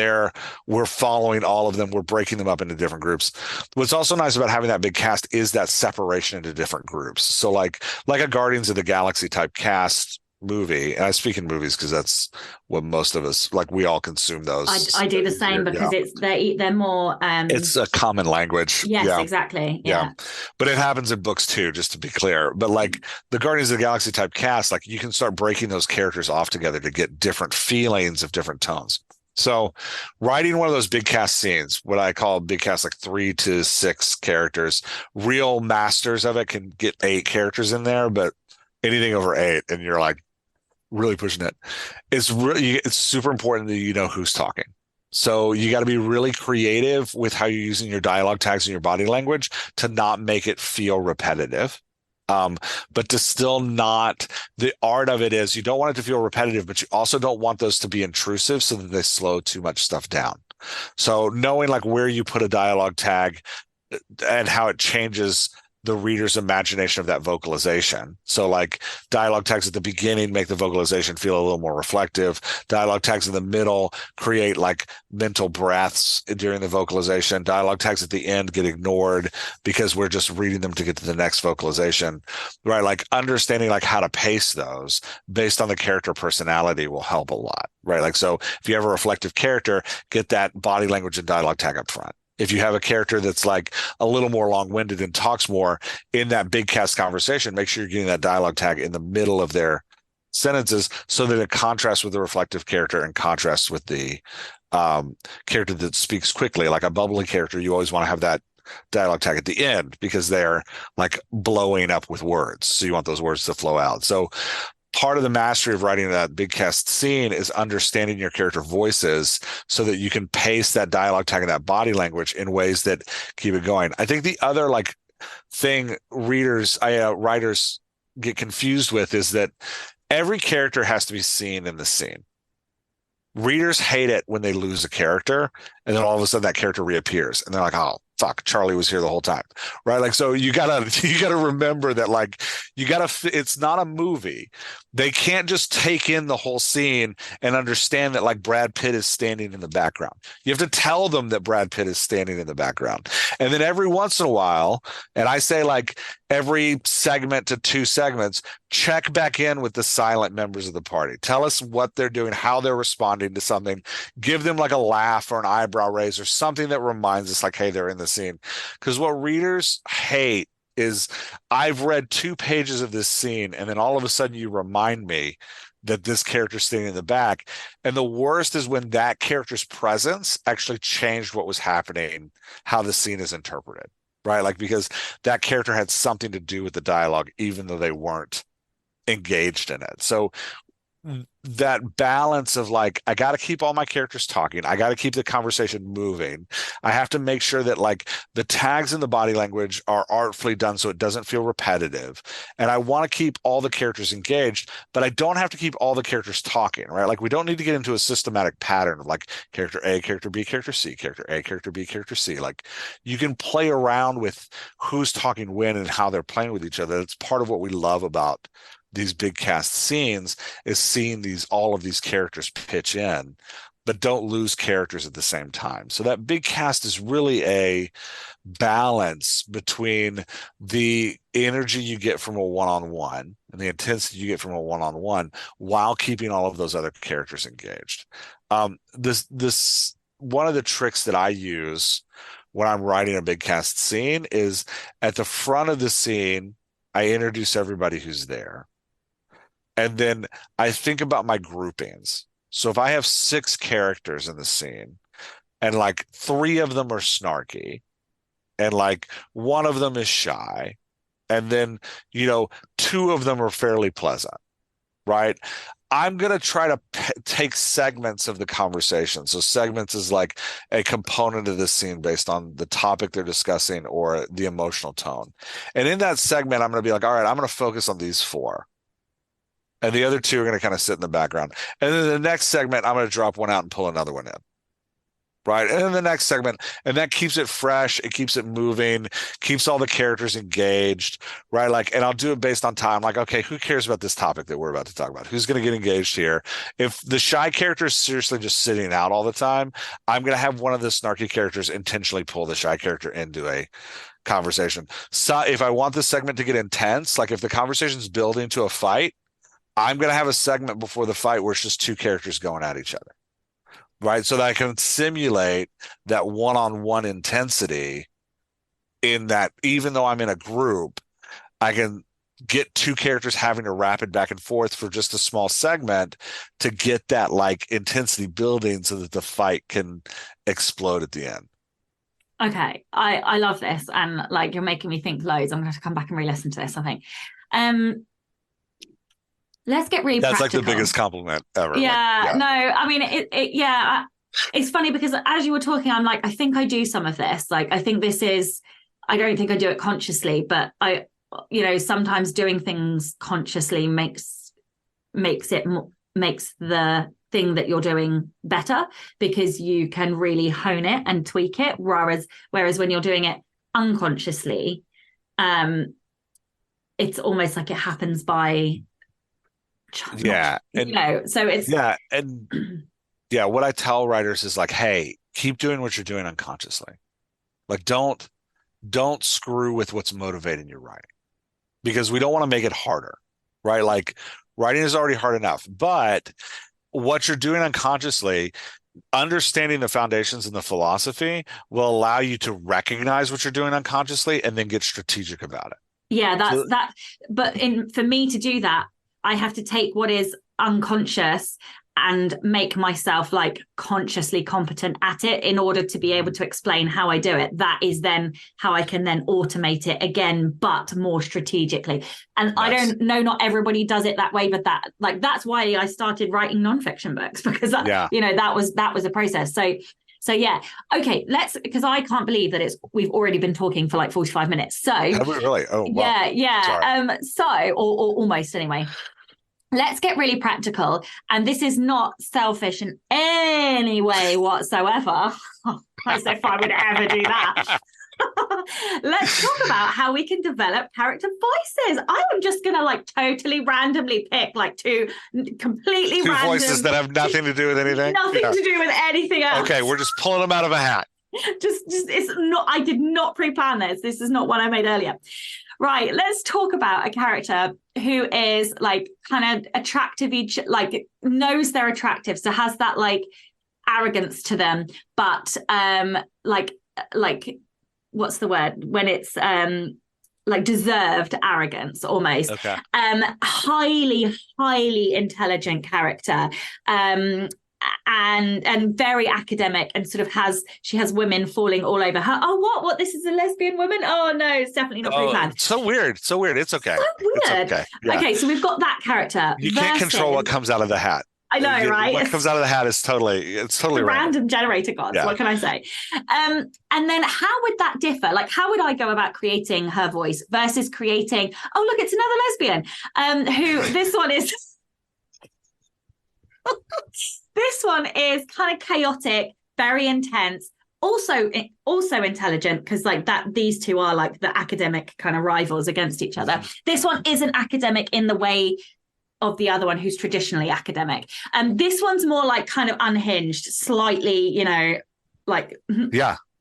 S3: we're following all of them. We're breaking them up into different groups. What's also nice about having that big cast is that separation into different groups. So like a Guardians of the Galaxy type cast, movie, and I speak in movies because that's what most of us, like, we all consume those.
S1: I do the same because they're more
S3: it's a common language.
S1: Yes, exactly. Yeah.
S3: But it happens in books too, just to be clear. But like the Guardians of the Galaxy type cast, like you can start breaking those characters off together to get different feelings of different tones. So writing one of those big cast scenes, what I call big cast, like 3 to 6 characters, real masters of it can get 8 characters in there, but anything over 8 and you're like really pushing it, it's super important that you know who's talking. So you got to be really creative with how you're using your dialogue tags and your body language to not make it feel repetitive. But to still not, the art of it is you don't want it to feel repetitive, but you also don't want those to be intrusive so that they slow too much stuff down. So knowing like where you put a dialogue tag and how it changes the reader's imagination of that vocalization. So like dialogue tags at the beginning make the vocalization feel a little more reflective. Dialogue tags in the middle create like mental breaths during the vocalization. Dialogue tags at the end get ignored because we're just reading them to get to the next vocalization, right? Like understanding like how to pace those based on the character personality will help a lot, right? Like, so if you have a reflective character, get that body language and dialogue tag up front. If you have a character that's like a little more long-winded and talks more in that big cast conversation, make sure you're getting that dialogue tag in the middle of their sentences so that it contrasts with the reflective character and contrasts with the character that speaks quickly. Like a bubbly character, you always want to have that dialogue tag at the end because they're like blowing up with words. So you want those words to flow out. So part of the mastery of writing that big cast scene is understanding your character voices so that you can pace that dialogue tag and that body language in ways that keep it going. I think the other like thing writers get confused with is that every character has to be seen in the scene. Readers hate it when they lose a character and then all of a sudden that character reappears and they're like, oh fuck, Charlie was here the whole time, right? Like, so you gotta remember that, like, it's not a movie. They can't just take in the whole scene and understand that like Brad Pitt is standing in the background. You have to tell them that Brad Pitt is standing in the background. And then every once in a while, and I say like every segment to 2 segments, check back in with the silent members of the party. Tell us what they're doing, how they're responding to something. Give them like a laugh or an eyebrow raise or something that reminds us like, hey, they're in the scene. Because what readers hate is I've read 2 pages of this scene and then all of a sudden you remind me that this character's standing in the back. And the worst is when that character's presence actually changed what was happening, how the scene is interpreted, right? Like, because that character had something to do with the dialogue, even though they weren't engaged in it. So that balance of like, I got to keep all my characters talking. I got to keep the conversation moving. I have to make sure that like the tags in the body language are artfully done so it doesn't feel repetitive. And I want to keep all the characters engaged, but I don't have to keep all the characters talking, right? Like, we don't need to get into a systematic pattern of like character A, character B, character C, character A, character B, character C. Like, you can play around with who's talking when and how they're playing with each other. That's part of what we love about these big cast scenes, is seeing all of these characters pitch in, but don't lose characters at the same time. So that big cast is really a balance between the energy you get from a one-on-one and the intensity you get from a one-on-one while keeping all of those other characters engaged. This one of the tricks that I use when I'm writing a big cast scene is at the front of the scene, I introduce everybody who's there. And then I think about my groupings. So if I have 6 characters in the scene and like 3 of them are snarky and like 1 of them is shy and then, 2 of them are fairly pleasant, right? I'm going to try to take segments of the conversation. So segments is like a component of the scene based on the topic they're discussing or the emotional tone. And in that segment, I'm going to be like, all right, I'm going to focus on these 4. And the other 2 are going to kind of sit in the background. And then the next segment, I'm going to drop one out and pull another one in. Right. And then the next segment, and that keeps it fresh. It keeps it moving, keeps all the characters engaged. Right. Like, and I'll do it based on time. Like, okay, who cares about this topic that we're about to talk about? Who's going to get engaged here? If the shy character is seriously just sitting out all the time, I'm going to have one of the snarky characters intentionally pull the shy character into a conversation. So if I want this segment to get intense, like if the conversation is building to a fight, I'm going to have a segment before the fight where it's just two characters going at each other, right? So that I can simulate that one-on-one intensity in that, even though I'm in a group, I can get two characters having a rapid back and forth for just a small segment to get that like intensity building so that the fight can explode at the end.
S1: Okay, I love this, and like you're making me think loads. I'm going to have to come back and re-listen to this, I think. Let's get really
S3: That's
S1: practical.
S3: like the biggest compliment ever.
S1: Yeah,
S3: like,
S1: no, I mean, it's funny because as you were talking, I'm like, I think I do some of this. Like, I think this is, I don't think I do it consciously, but I, sometimes doing things consciously makes the thing that you're doing better, because you can really hone it and tweak it. Whereas when you're doing it unconsciously, it's almost like it happens by,
S3: yeah, and
S1: so it's
S3: what I tell writers is like, hey, keep doing what you're doing unconsciously. Like, don't screw with what's motivating your writing, because we don't want to make it harder, right? Like, writing is already hard enough, but what you're doing unconsciously, understanding the foundations and the philosophy will allow you to recognize what you're doing unconsciously and then get strategic about it.
S1: Yeah, that. But for me to do that, I have to take what is unconscious and make myself like consciously competent at it in order to be able to explain how I do it. That is then how I can then automate it again, but more strategically. And I don't know, not everybody does it that way, but that's why I started writing nonfiction books, because that was a process. So yeah, okay, because I can't believe that we've already been talking for like 45 minutes. So
S3: have we really? Oh, wow.
S1: Yeah. Or almost anyway. Let's get really practical. And this is not selfish in any way whatsoever. As if I would ever do that. Let's talk about how we can develop character voices. I am just going to like totally randomly pick like two random
S3: voices that have nothing to do with anything.
S1: Nothing to do with anything else.
S3: Okay, we're just pulling them out of a hat.
S1: Just it's not, I did not pre-plan this. This is not one I made earlier. Right, let's talk about a character who is like kind of attractive, like knows they're attractive, so has that like arrogance to them, but like what's the word when it's like deserved arrogance almost.
S3: Okay.
S1: Highly intelligent character, and very academic, and sort of she has women falling all over her. Oh, what? This is a lesbian woman? Oh no, it's definitely not pre-planned.
S3: So weird. It's okay.
S1: So weird.
S3: It's okay. Yeah.
S1: Okay, so we've got that character.
S3: You can't control what comes out of the hat.
S1: I know, right?
S3: What comes out of the hat is totally
S1: random generator gods. Yeah. What can I say? And then how would that differ? Like, how would I go about creating her voice versus creating, oh, look, it's another lesbian, who this one is... This one is kind of chaotic, very intense, also intelligent, because like that, these two are like the academic kind of rivals against each other. This one isn't academic in the way of the other one, who's traditionally academic. This one's more like kind of unhinged, slightly, like but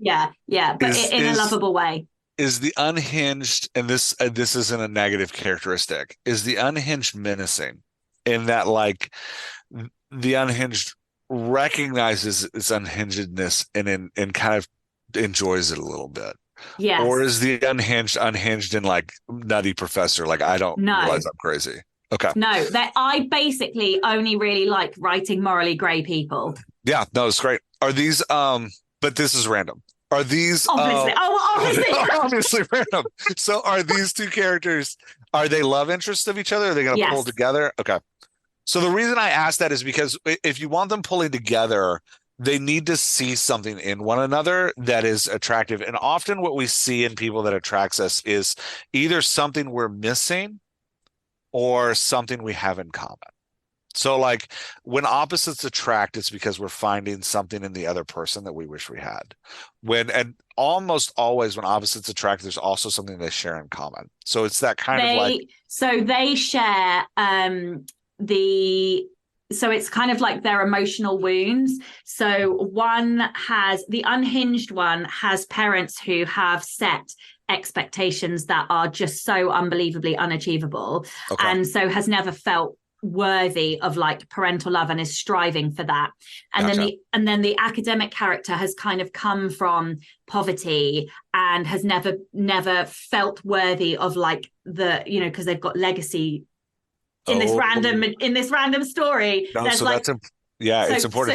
S1: in a lovable way.
S3: Is the unhinged, and this isn't a negative characteristic, is the unhinged menacing in that like the unhinged recognizes its unhingedness and kind of enjoys it a little bit?
S1: Yes.
S3: Or is the unhinged in like nutty professor, like I don't realize I'm crazy? Okay.
S1: No, that I basically only really like writing morally grey people.
S3: Yeah, no, it's great. Are these but this is random. Are these
S1: obviously
S3: obviously random. So are these two characters, are they love interests of each other? Are they going to pull together? Okay. So the reason I ask that is because if you want them pulling together, they need to see something in one another that is attractive. And often what we see in people that attracts us is either something we're missing or something we have in common. So like when opposites attract, it's because we're finding something in the other person that we wish we had. And almost always when opposites attract, there's also something they share in common. So it's that kind of like...
S1: So they share so it's kind of like their emotional wounds. So the unhinged one has parents who have set expectations that are just so unbelievably unachievable. Okay. And so has never felt worthy of like parental love and is striving for that. And then the academic character has kind of come from poverty and has never felt worthy of like the, you know, because they've got legacy in this random story.
S3: No,
S1: there's
S3: so
S1: like,
S3: that's it's important.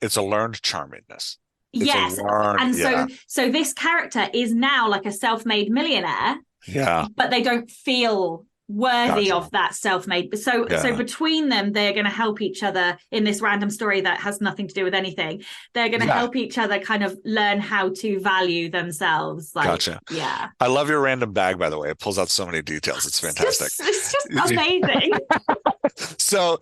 S3: It's a learned charmingness.
S1: Yes. And so this character is now like a self-made millionaire.
S3: Yeah.
S1: But they don't feel worthy of that self-made. So between them, they're going to help each other in this random story that has nothing to do with anything. They're going to help each other kind of learn how to value themselves. Like, gotcha. Yeah.
S3: I love your random bag, by the way. It pulls out so many details. It's fantastic.
S1: It's just amazing.
S3: So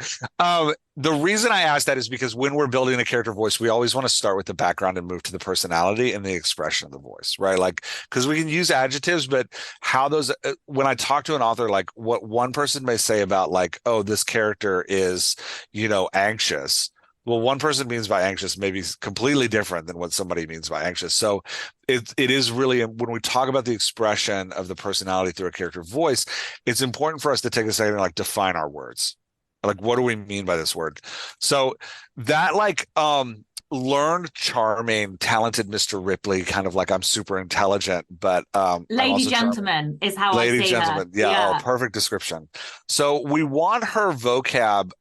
S3: the reason I asked that is because when we're building a character voice, we always want to start with the background and move to the personality and the expression of the voice, right? Like, because we can use adjectives, but how those, when I talk to an author, like what one person may say about like, oh, this character is, you know, anxious. Well, one person means by anxious maybe completely different than what somebody means by anxious. So it is really, when we talk about the expression of the personality through a character voice, it's important for us to take a second and like define our words. Like, what do we mean by this word? So that like learned, charming, talented Mr. Ripley, kind of like I'm super intelligent, but
S1: lady gentleman is how I say her.
S3: Yeah. Oh, perfect description. So we want her vocab.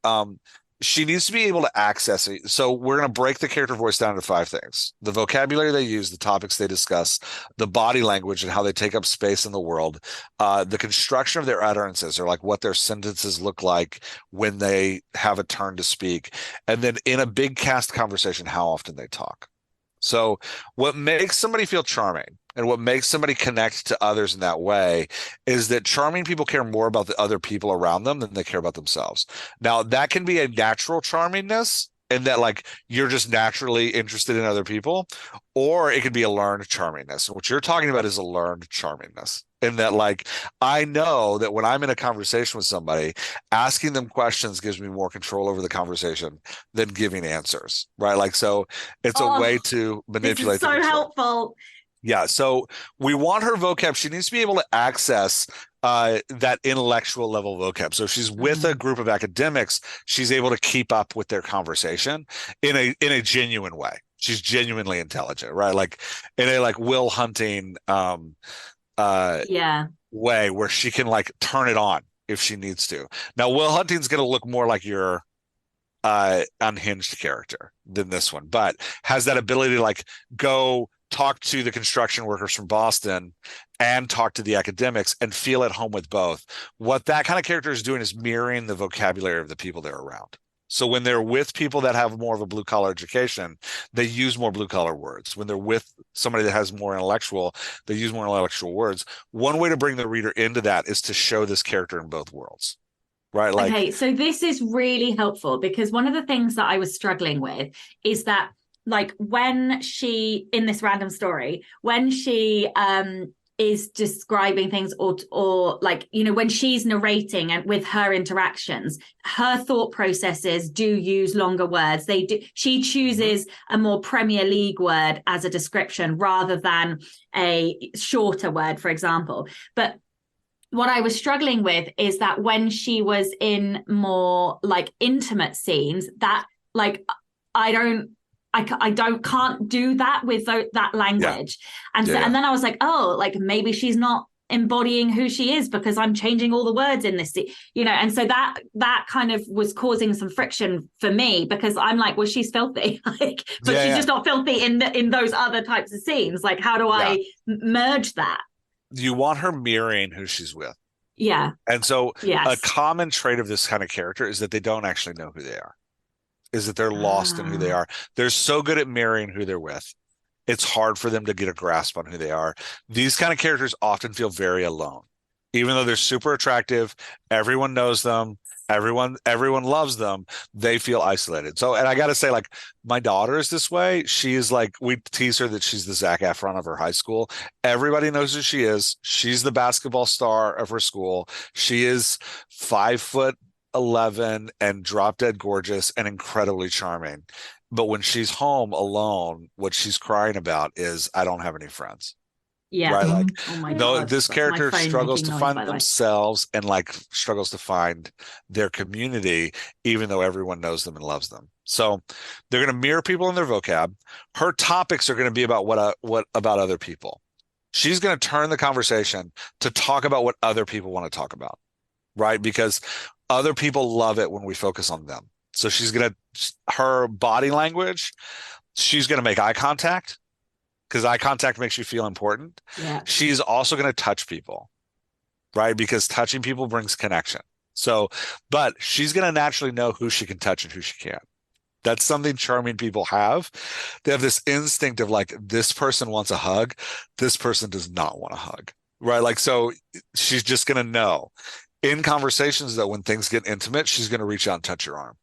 S3: She needs to be able to access it. So we're going to break the character voice down to 5 things: the vocabulary they use, the topics they discuss, the body language and how they take up space in the world, the construction of their utterances, or like what their sentences look like when they have a turn to speak, and then in a big cast conversation, how often they talk. So what makes somebody feel charming and what makes somebody connect to others in that way is that charming people care more about the other people around them than they care about themselves. Now, that can be a natural charmingness, and that like you're just naturally interested in other people, or it could be a learned charmingness. What you're talking about is a learned charmingness. In that, like, I know that when I'm in a conversation with somebody, asking them questions gives me more control over the conversation than giving answers, right? Like, so it's a way to manipulate.
S1: This is so helpful.
S3: Yeah. So we want her vocab. She needs to be able to access that intellectual level vocab. So if she's with a group of academics, she's able to keep up with their conversation in a genuine way. She's genuinely intelligent, right? Like in a like Will Hunting way where she can like turn it on if she needs to. Now, Will Hunting's going to look more like your unhinged character than this one, but has that ability to like go talk to the construction workers from Boston and talk to the academics and feel at home with both. What that kind of character is doing is mirroring the vocabulary of the people they're around. So when they're with people that have more of a blue collar education, they use more blue collar words. When they're with somebody that has more intellectual, they use more intellectual words. One way to bring the reader into that is to show this character in both worlds. Right. Like,
S1: okay, so this is really helpful because one of the things that I was struggling with is that like when she, in this random story, when she is describing things or like, you know, when she's narrating and with her interactions, her thought processes do use longer words. She chooses a more Premier League word as a description rather than a shorter word, for example. But what I was struggling with is that when she was in more like intimate scenes, that like can't do that with that language. And so, and then I was like, oh, like maybe she's not embodying who she is because I'm changing all the words in this, you know. And so that kind of was causing some friction for me because I'm like, well, she's filthy, like, but she's just not filthy in those other types of scenes. Like, how do I merge that?
S3: You want her mirroring who she's with.
S1: Yeah.
S3: And so a common trait of this kind of character is that they don't actually know who they are. Is that they're lost in who they are. They're so good at mirroring who they're with. It's hard for them to get a grasp on who they are. These kind of characters often feel very alone. Even though they're super attractive, everyone knows them, everyone loves them, they feel isolated. So, and I got to say, like, my daughter is this way. She is like, we tease her that she's the Zac Efron of her high school. Everybody knows who she is. She's the basketball star of her school. She is 5'11" and drop dead gorgeous and incredibly charming. But when she's home alone, what she's crying about is, I don't have any friends.
S1: Yeah.
S3: Right. Like,
S1: oh my
S3: no,
S1: God.
S3: this
S1: That's my
S3: character
S1: phone
S3: struggles to
S1: making noise,
S3: find
S1: by the way.
S3: themselves and like struggles to find their community, even though everyone knows them and loves them. So they're going to mirror people in their vocab. Her topics are going to be about what about other people. She's going to turn the conversation to talk about what other people want to talk about, right? Because other people love it when we focus on them. So her body language, she's going to make eye contact, because eye contact makes you feel important.
S1: Yeah.
S3: She's also going to touch people, right? Because touching people brings connection. So, but she's going to naturally know who she can touch and who she can't. That's something charming people have. They have this instinct of like, this person wants a hug. This person does not want a hug, right? Like, so she's just going to know. In conversations, though, when things get intimate, she's going to reach out and touch your arm.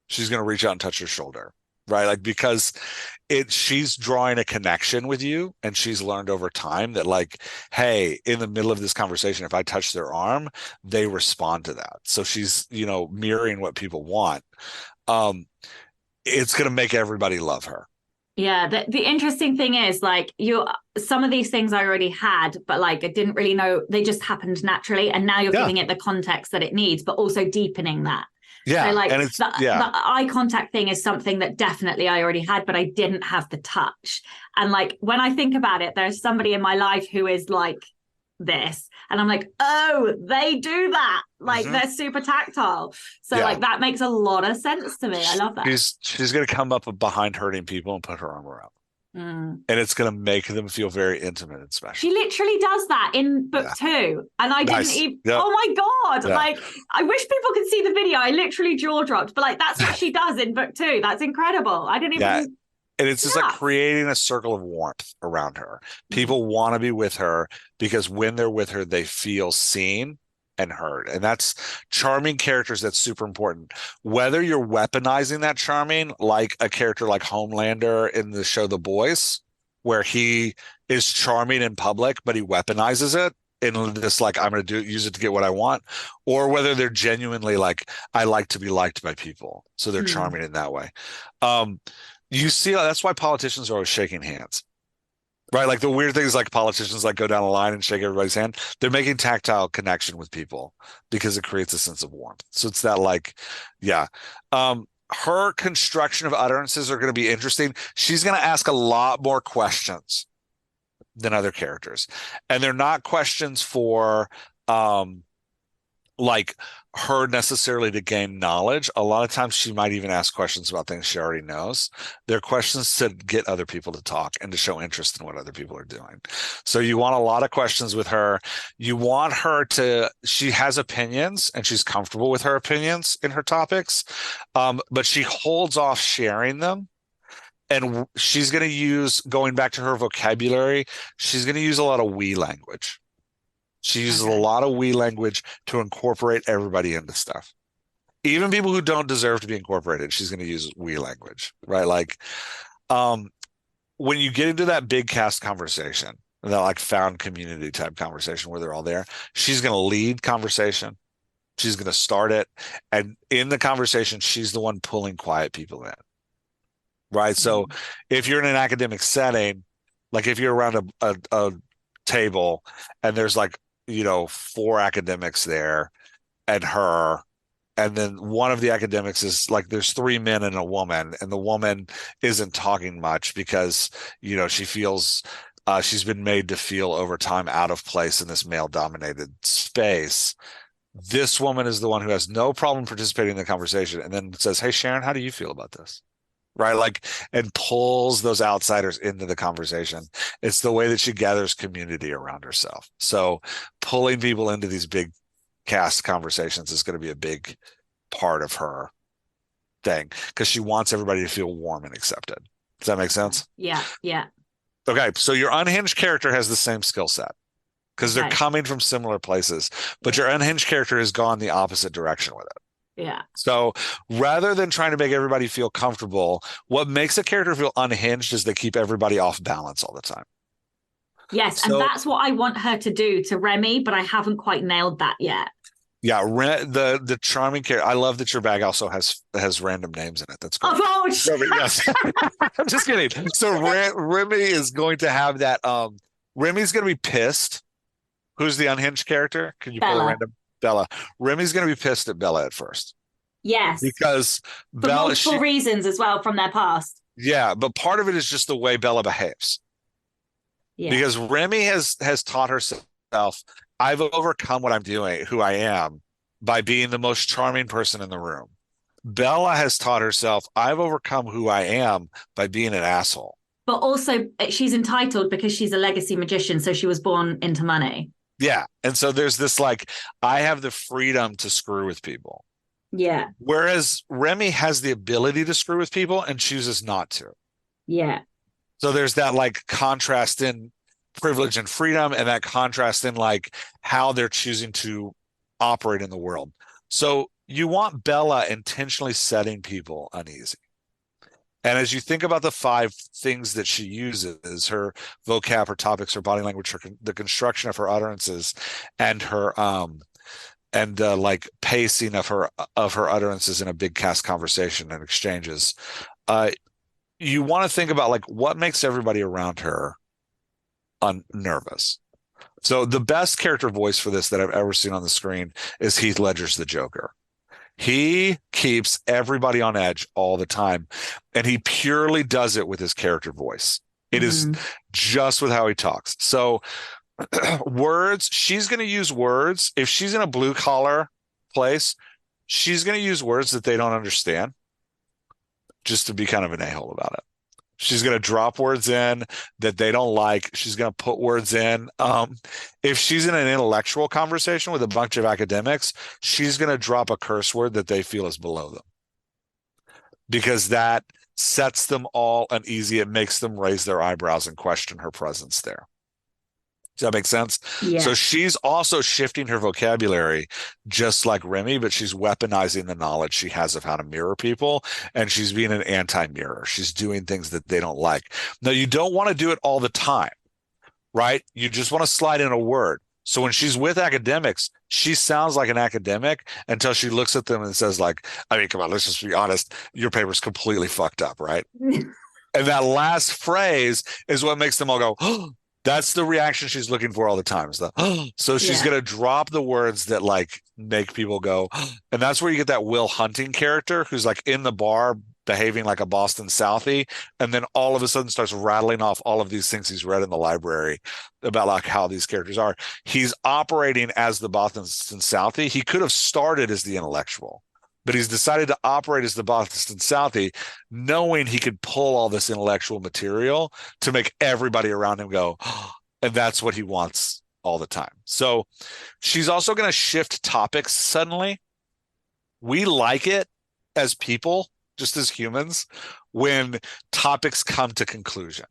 S3: She's going to reach out and touch your shoulder, right? Like, because she's drawing a connection with you, and she's learned over time that like, hey, in the middle of this conversation, if I touch their arm, they respond to that. So she's, mirroring what people want. It's going to make everybody love her.
S1: Yeah, the interesting thing is like some of these things I already had, but like I didn't really know, they just happened naturally, and now you're giving it the context that it needs, but also deepening that.
S3: Yeah,
S1: so like
S3: and
S1: the eye contact thing is something that definitely I already had, but I didn't have the touch. And like when I think about it, there's somebody in my life who is like this, and I'm like, oh, they do that, like they're super tactile. So like that makes a lot of sense to me. I love that.
S3: She's gonna come up behind hurting people and put her arm around them. And it's gonna make them feel very intimate and special.
S1: She literally does that in book 2, and I didn't even oh my God, like I wish people could see the video. I literally jaw dropped, but like that's what she does in book 2. That's incredible. I didn't even
S3: And it's just like creating a circle of warmth around her. People want to be with her because when they're with her, they feel seen and heard. And that's charming characters. That's super important. Whether you're weaponizing that charming, like a character like Homelander in the show The Boys, where he is charming in public, but he weaponizes it in this, like, I'm going to use it to get what I want, or whether they're genuinely like, I like to be liked by people. So they're charming in that way. You see, that's why politicians are always shaking hands, right? Like the weird thing is like politicians like go down a line and shake everybody's hand. They're making tactile connection with people because it creates a sense of warmth. So it's that like, her construction of utterances are going to be interesting. She's going to ask a lot more questions than other characters. And they're not questions for, like her necessarily to gain knowledge. A lot of times she might even ask questions about things she already knows. They're questions to get other people to talk and to show interest in what other people are doing. So you want a lot of questions with her. You want her she has opinions and she's comfortable with her opinions in her topics. But she holds off sharing them. And she's going to use, going back to her vocabulary, she's going to use a lot of we language. She uses a lot of we language to incorporate everybody into stuff. Even people who don't deserve to be incorporated, she's going to use we language, right? Like, when you get into that big cast conversation, that like found community type conversation where they're all there, she's going to lead conversation. She's going to start it. And in the conversation, she's the one pulling quiet people in, right? So if you're in an academic setting, like if you're around a table and there's like, 4 academics there and her, and then one of the academics is like, there's 3 men and a woman, and the woman isn't talking much because, she feels she's been made to feel over time out of place in this male dominated space. This woman is the one who has no problem participating in the conversation and then says, hey, Sharon, how do you feel about this? Right? Like, and pulls those outsiders into the conversation. It's the way that she gathers community around herself. So pulling people into these big cast conversations is going to be a big part of her thing because she wants everybody to feel warm and accepted. Does that make sense?
S1: Yeah. Yeah.
S3: Okay. So your unhinged character has the same skill set because they're coming from similar places, but your unhinged character has gone the opposite direction with it.
S1: Yeah.
S3: So rather than trying to make everybody feel comfortable, what makes a character feel unhinged is they keep everybody off balance all the time.
S1: Yes. And that's what I want her to do to Remy, but I haven't quite nailed that yet.
S3: Yeah. The charming character. I love that your bag also has random names in it. That's great.
S1: Oh,
S3: yes. I'm just kidding. So Remy is going to have that, Remy's going to be pissed. Who's the unhinged character? Can you pull a
S1: Bella.
S3: random? Bella. Remy's going to be pissed at Bella at first.
S1: Yes.
S3: Because
S1: For
S3: Bella,
S1: multiple reasons as well from their past.
S3: yeah, but part of it is just the way Bella behaves.
S1: Yeah.
S3: Because Remy has taught herself, I've overcome what I'm doing, who I am, by being the most charming person in the room. Bella has taught herself, I've overcome who I am by being an asshole.
S1: But also, she's entitled because she's a legacy magician, so she was born into money.
S3: Yeah. And so there's this like, I have the freedom to screw with people.
S1: Yeah.
S3: Whereas Remy has the ability to screw with people and chooses not to.
S1: Yeah.
S3: So there's that like contrast in privilege and freedom, and that contrast in like how they're choosing to operate in the world. So you want Bella intentionally setting people uneasy. And as you think about the 5 things that she uses, her vocab, her topics, her body language, the construction of her utterances, and her like pacing of her utterances in a big cast conversation and exchanges, you want to think about like what makes everybody around her nervous. So the best character voice for this that I've ever seen on the screen is Heath Ledger's the Joker. He keeps everybody on edge all the time, and he purely does it with his character voice. It is just with how he talks. So words, she's going to use words. If she's in a blue collar place, she's going to use words that they don't understand just to be kind of an a-hole about it. She's going to drop words in that they don't like. She's going to put words in. If she's in an intellectual conversation with a bunch of academics, she's going to drop a curse word that they feel is below them, because that sets them all uneasy. It makes them raise their eyebrows and question her presence there. Does that make sense?
S1: Yeah.
S3: So she's also shifting her vocabulary just like Remy, but she's weaponizing the knowledge she has of how to mirror people, and she's being an anti-mirror. She's doing things that they don't like. Now, you don't want to do it all the time, right? You just want to slide in a word. So when she's with academics, she sounds like an academic until she looks at them and says like, I mean, come on, let's just be honest. Your paper's completely fucked up, right? And that last phrase is what makes them all go, oh. That's the reaction she's looking for all the time. Is the, oh. So she's going to drop the words that like make people go, oh. And that's where you get that Will Hunting character who's like in the bar behaving like a Boston Southie, and then all of a sudden starts rattling off all of these things he's read in the library about like how these characters are. He's operating as the Boston Southie. He could have started as the intellectual, but he's decided to operate as the Boston Southie, knowing he could pull all this intellectual material to make everybody around him go, oh, and that's what he wants all the time. So she's also going to shift topics suddenly. We like it as people, just as humans, when topics come to conclusion.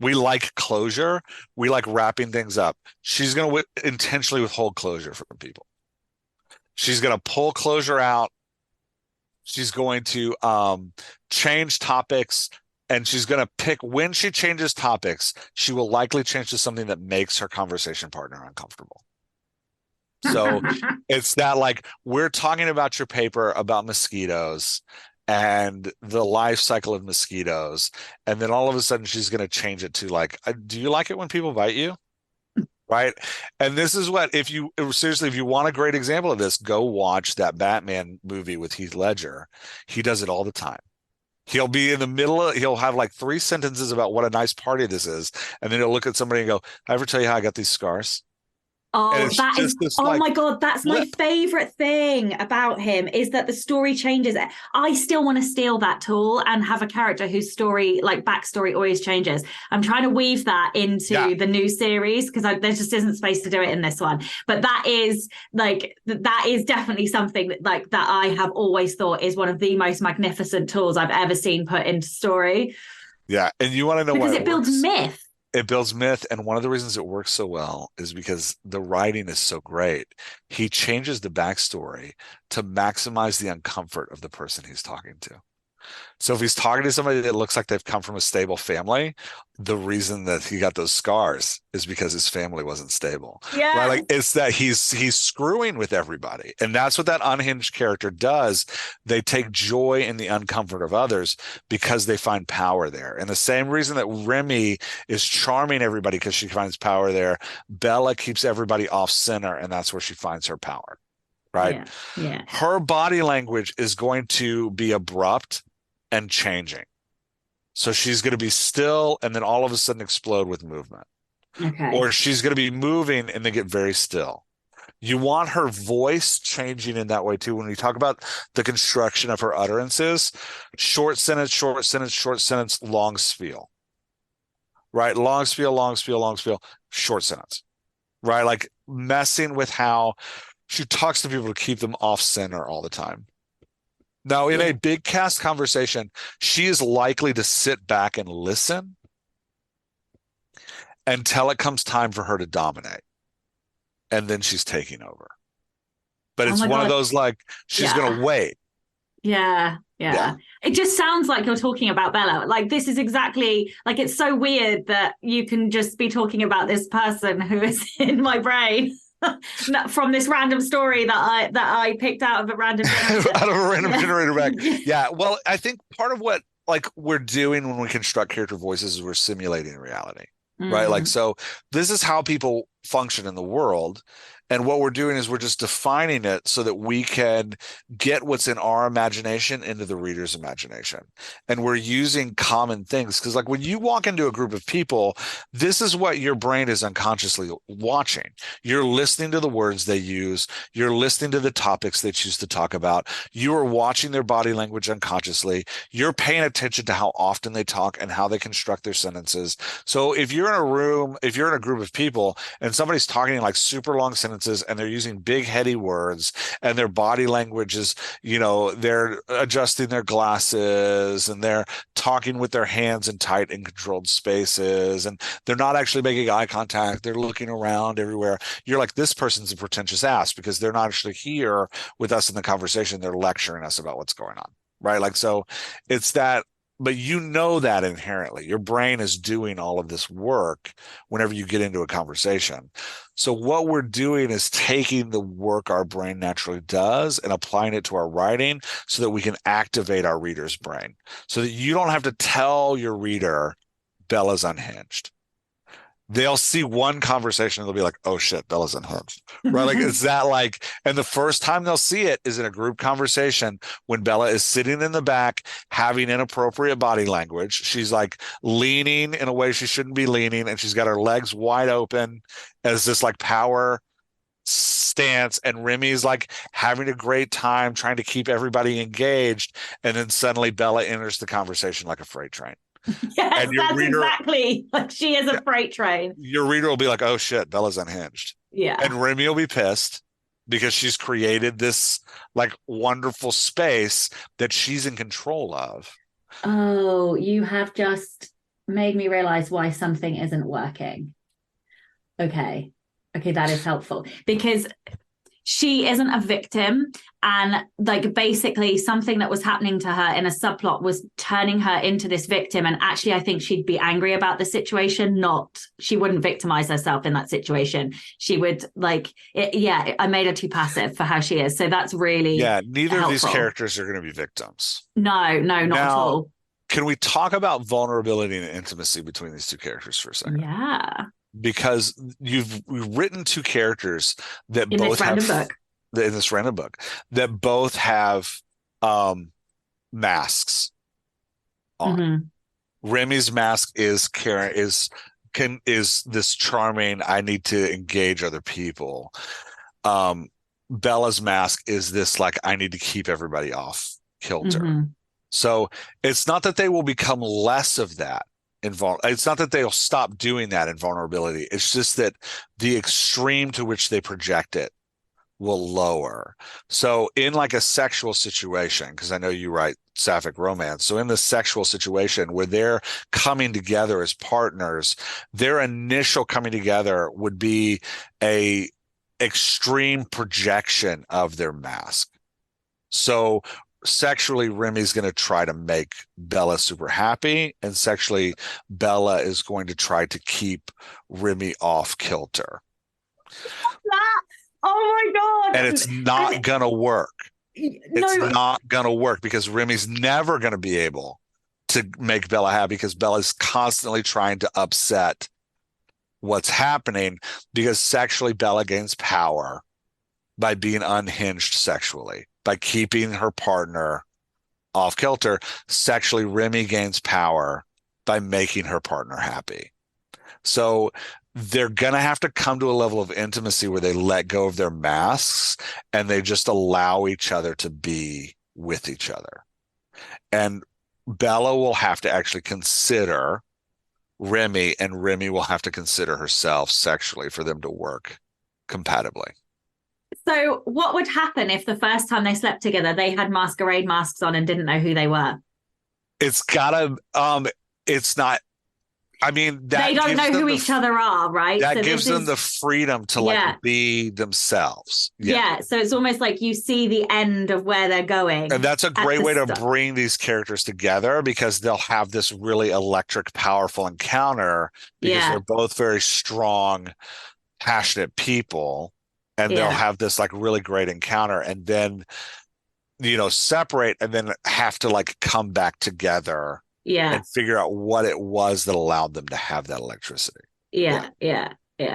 S3: We like closure. We like wrapping things up. She's going to intentionally withhold closure from people. She's going to pull closure out. She's going to change topics, and she's going to pick, when she changes topics, she will likely change to something that makes her conversation partner uncomfortable. So it's that like, we're talking about your paper about mosquitoes and the life cycle of mosquitoes. And then all of a sudden she's going to change it to like, do you like it when people bite you? Right. And this is what, if you want a great example of this, go watch that Batman movie with Heath Ledger. He does it all the time. He'll be in the middle of, he'll have like 3 sentences about what a nice party this is. And then he'll look at somebody and go, I ever tell you how I got these scars?
S1: Oh, that is, oh like, my God, that's my favorite thing about him, is that the story changes. I still want to steal that tool and have a character whose story, like backstory, always changes. I'm trying to weave that into the new series because there just isn't space to do it in this one. But that is definitely something that I have always thought is one of the most magnificent tools I've ever seen put into story.
S3: Yeah. And you want to know why?
S1: Because it builds myth.
S3: It builds myth, and one of the reasons it works so well is because the writing is so great. He changes the backstory to maximize the uncomfort of the person he's talking to. So if he's talking to somebody that looks like they've come from a stable family, the reason that he got those scars is because his family wasn't stable.
S1: Yeah.
S3: Right? Like it's that he's screwing with everybody. And that's what that unhinged character does. They take joy in the uncomfort of others because they find power there. And the same reason that Remy is charming everybody because she finds power there, Bella keeps everybody off center, and that's where she finds her power. Right?
S1: Yeah.
S3: Her body language is going to be abrupt and changing. So she's going to be still and then all of a sudden explode with movement.
S1: Okay.
S3: Or she's going to be moving and then get very still. You want her voice changing in that way too. When we talk about the construction of her utterances, short sentence, short sentence, short sentence, long spiel. Right? Long spiel, long spiel, long spiel, short sentence. Right? Like messing with how she talks to people to keep them off center all the time. Now, in a big cast conversation, she is likely to sit back and listen until it comes time for her to dominate. And then she's taking over. But it's one of those, like, she's going to wait.
S1: Yeah. It just sounds like you're talking about Bella. Like, this is exactly, like, it's so weird that you can just be talking about this person who is in my brain. From this random story that I picked out of a random
S3: generator back. Yeah. Well, I think part of what like we're doing when we construct character voices is we're simulating reality. Right. Like, so this is how people function in the world. And what we're doing is we're just defining it so that we can get what's in our imagination into the reader's imagination. And we're using common things because, like, when you walk into a group of people, this is what your brain is unconsciously watching. You're listening to the words they use. You're listening to the topics they choose to talk about. You are watching their body language unconsciously. You're paying attention to how often they talk and how they construct their sentences. So if you're in a room, if you're in a group of people and somebody's talking in like super long sentences, and they're using big heady words and their body language is, you know, they're adjusting their glasses and they're talking with their hands in tight and controlled spaces and they're not actually making eye contact. They're looking around everywhere. You're like, this person's a pretentious ass because they're not actually here with us in the conversation. They're lecturing us about what's going on. Right. Like, so it's that. But you know that inherently. Your brain is doing all of this work whenever you get into a conversation. So what we're doing is taking the work our brain naturally does and applying it to our writing so that we can activate our reader's brain. So that you don't have to tell your reader Bella's unhinged. They'll see one conversation and they'll be like, oh shit, Bella's unhinged. Right? Like, it's that like, and the first time they'll see it is in a group conversation when Bella is sitting in the back, having inappropriate body language. She's like leaning in a way she shouldn't be leaning. And she's got her legs wide open as this like power stance. And Remy's like having a great time trying to keep everybody engaged. And then suddenly Bella enters the conversation like a freight train.
S1: Yes, that's exactly like she is a freight train.
S3: Your reader will be like, oh shit, Bella's unhinged.
S1: Yeah.
S3: And Remy will be pissed because she's created this like wonderful space that she's in control of.
S1: Oh, you have just made me realize why something isn't working. Okay, that is helpful because she isn't a victim, and like basically something that was happening to her in a subplot was turning her into this victim. And actually, I think she'd be angry about the situation. She wouldn't victimize herself in that situation. She would like, I made her too passive for how she is. So that's really
S3: neither
S1: helpful.
S3: of these characters are going to be victims.
S1: No, not at all.
S3: Can we talk about vulnerability and intimacy between these two characters for a second?
S1: Yeah.
S3: Because we've written two characters that
S1: in
S3: both
S1: this
S3: random book that both have masks on. Mm-hmm. Remy's mask is Karen is this charming, I need to engage other people. Bella's mask is this like, I need to keep everybody off kilter. Mm-hmm. So it's not that they will become less of that. It's not that they'll stop doing that in vulnerability. It's just that the extreme to which they project it will lower. So in like a sexual situation, because I know you write sapphic romance. So in the sexual situation where they're coming together as partners, their initial coming together would be a extreme projection of their mask. So sexually, Remy's going to try to make Bella super happy, and sexually, Bella is going to try to keep Remy off kilter.
S1: Oh my God.
S3: And it's not going to work. It's not going to work because Remy's never going to be able to make Bella happy because Bella's constantly trying to upset what's happening, because sexually Bella gains power by being unhinged sexually, by keeping her partner off kilter. Sexually, Remy gains power by making her partner happy. So they're going to have to come to a level of intimacy where they let go of their masks and they just allow each other to be with each other. And Bella will have to actually consider Remy, and Remy will have to consider herself sexually for them to work compatibly.
S1: So what would happen if the first time they slept together, they had masquerade masks on and didn't know who they were?
S3: It's gotta, it's not, I mean, that
S1: they don't know who each other are, right?
S3: That gives them the freedom to like be themselves.
S1: Yeah. So it's almost like you see the end of where they're going.
S3: And that's a great way to bring these characters together, because they'll have this really electric, powerful encounter because they're both very strong, passionate people. And they'll have this like really great encounter and then, separate and then have to like come back together. And figure out what it was that allowed them to have that electricity.
S1: Yeah.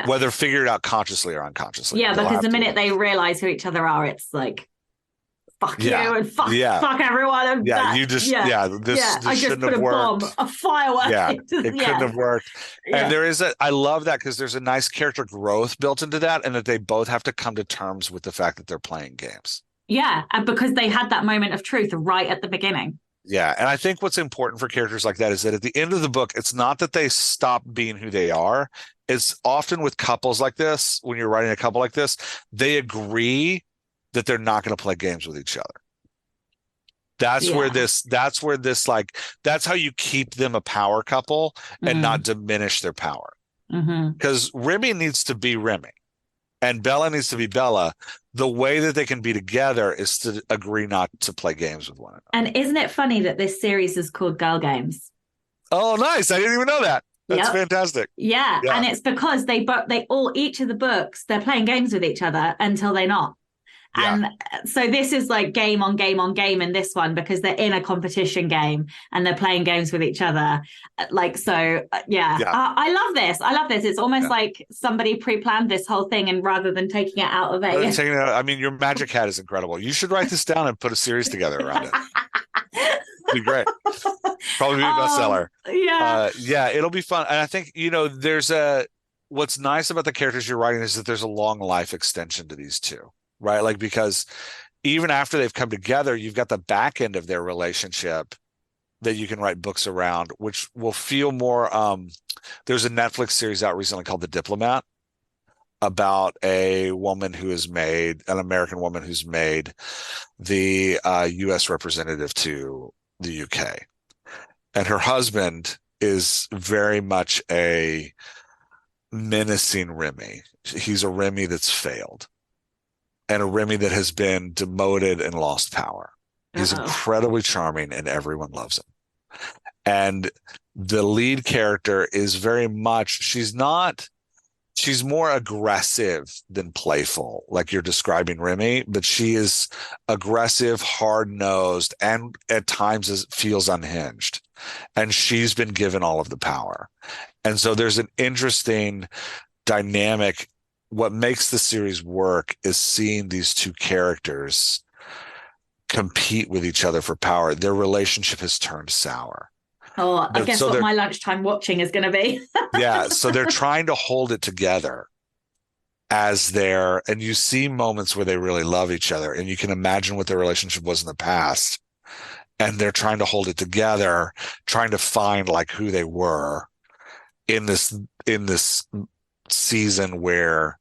S3: Whether figured out consciously or unconsciously.
S1: Yeah, because the minute they realize who each other are, it's like, fuck you and fuck everyone. And
S3: this
S1: I just put a bomb, a firework.
S3: Yeah, it couldn't have worked. And there is I love that because there's a nice character growth built into that, and that they both have to come to terms with the fact that they're playing games. Yeah,
S1: and because they had that moment of truth right at the beginning.
S3: Yeah, and I think what's important for characters like that is that at the end of the book, it's not that they stop being who they are. It's often with couples like this, when you're writing a couple like this, they agree that they're not going to play games with each other. That's where that's how you keep them a power couple and not diminish their power. Because Remy needs to be Remy and Bella needs to be Bella. The way that they can be together is to agree not to play games with one another.
S1: And isn't it funny that this series is called Girl Games?
S3: Oh, nice. I didn't even know that. That's fantastic.
S1: Yeah. And it's because each of the books, they're playing games with each other until they're not. And so this is like game on game on game in this one, because they're in a competition game and they're playing games with each other. I love this. It's almost like somebody pre-planned this whole thing, and rather than taking it out of
S3: I mean, your magic hat is incredible. You should write this down and put a series together around it. It'd be great. Probably be a bestseller. It'll be fun. And I think, what's nice about the characters you're writing is that there's a long life extension to these two. Right. Like, because even after they've come together, you've got the back end of their relationship that you can write books around, which will feel more. There's a Netflix series out recently called The Diplomat about an American woman who's made the U.S. representative to the U.K. And her husband is very much a menacing Remy. He's a Remy that's failed. And a Remy that has been demoted and lost power. He's incredibly charming and everyone loves him. And the lead character is very much, she's more aggressive than playful, like you're describing Remy, but she is aggressive, hard-nosed, and at times feels unhinged. And she's been given all of the power. And so there's an interesting dynamic. What makes the series work is seeing these two characters compete with each other for power. Their relationship has turned sour.
S1: Oh, I guess what my lunchtime watching is going to be.
S3: So they're trying to hold it together and you see moments where they really love each other, and you can imagine what their relationship was in the past. And they're trying to hold it together, trying to find like who they were in this season where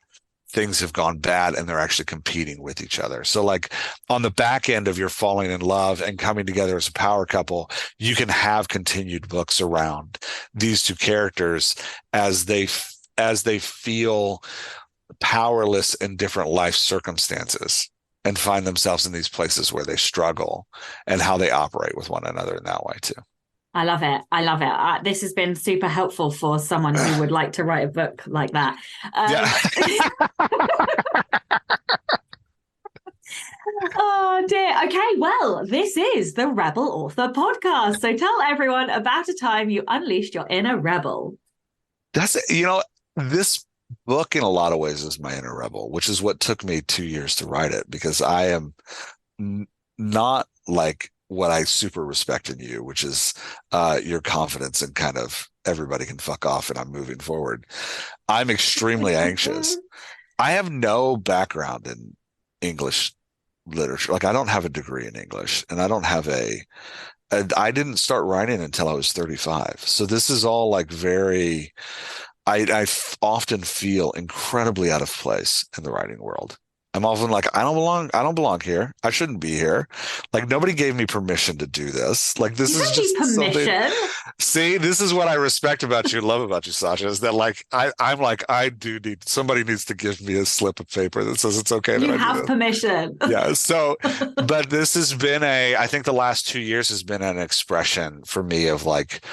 S3: things have gone bad and they're actually competing with each other. So like on the back end of your falling in love and coming together as a power couple, you can have continued books around these two characters as they feel powerless in different life circumstances. and find themselves in these places where they struggle and how they operate with one another in that way too.
S1: I love it. I love it. This has been super helpful for someone who would like to write a book like that.
S3: Yeah.
S1: Oh dear. Okay, well, this is the Rebel Author Podcast. So tell everyone about a time you unleashed your inner rebel.
S3: That's, this book in a lot of ways is my inner rebel, which is what took me 2 years to write it, because I am not like what I super respect in you, which is your confidence and kind of everybody can fuck off and I'm moving forward. I'm extremely anxious. I have no background in English literature. Like I don't have a degree in English, and I don't have I didn't start writing until I was 35. So this is all like very, I often feel incredibly out of place in the writing world. I'm often like, I don't belong here. I shouldn't be here. Like nobody gave me permission to do this. Like this is just
S1: permission.
S3: See, this is what I respect about you, love about you, Sasha, is that like I'm like, somebody needs to give me a slip of paper that says it's okay.
S1: You have permission.
S3: Yeah. So, but this has been I think the last 2 years has been an expression for me of like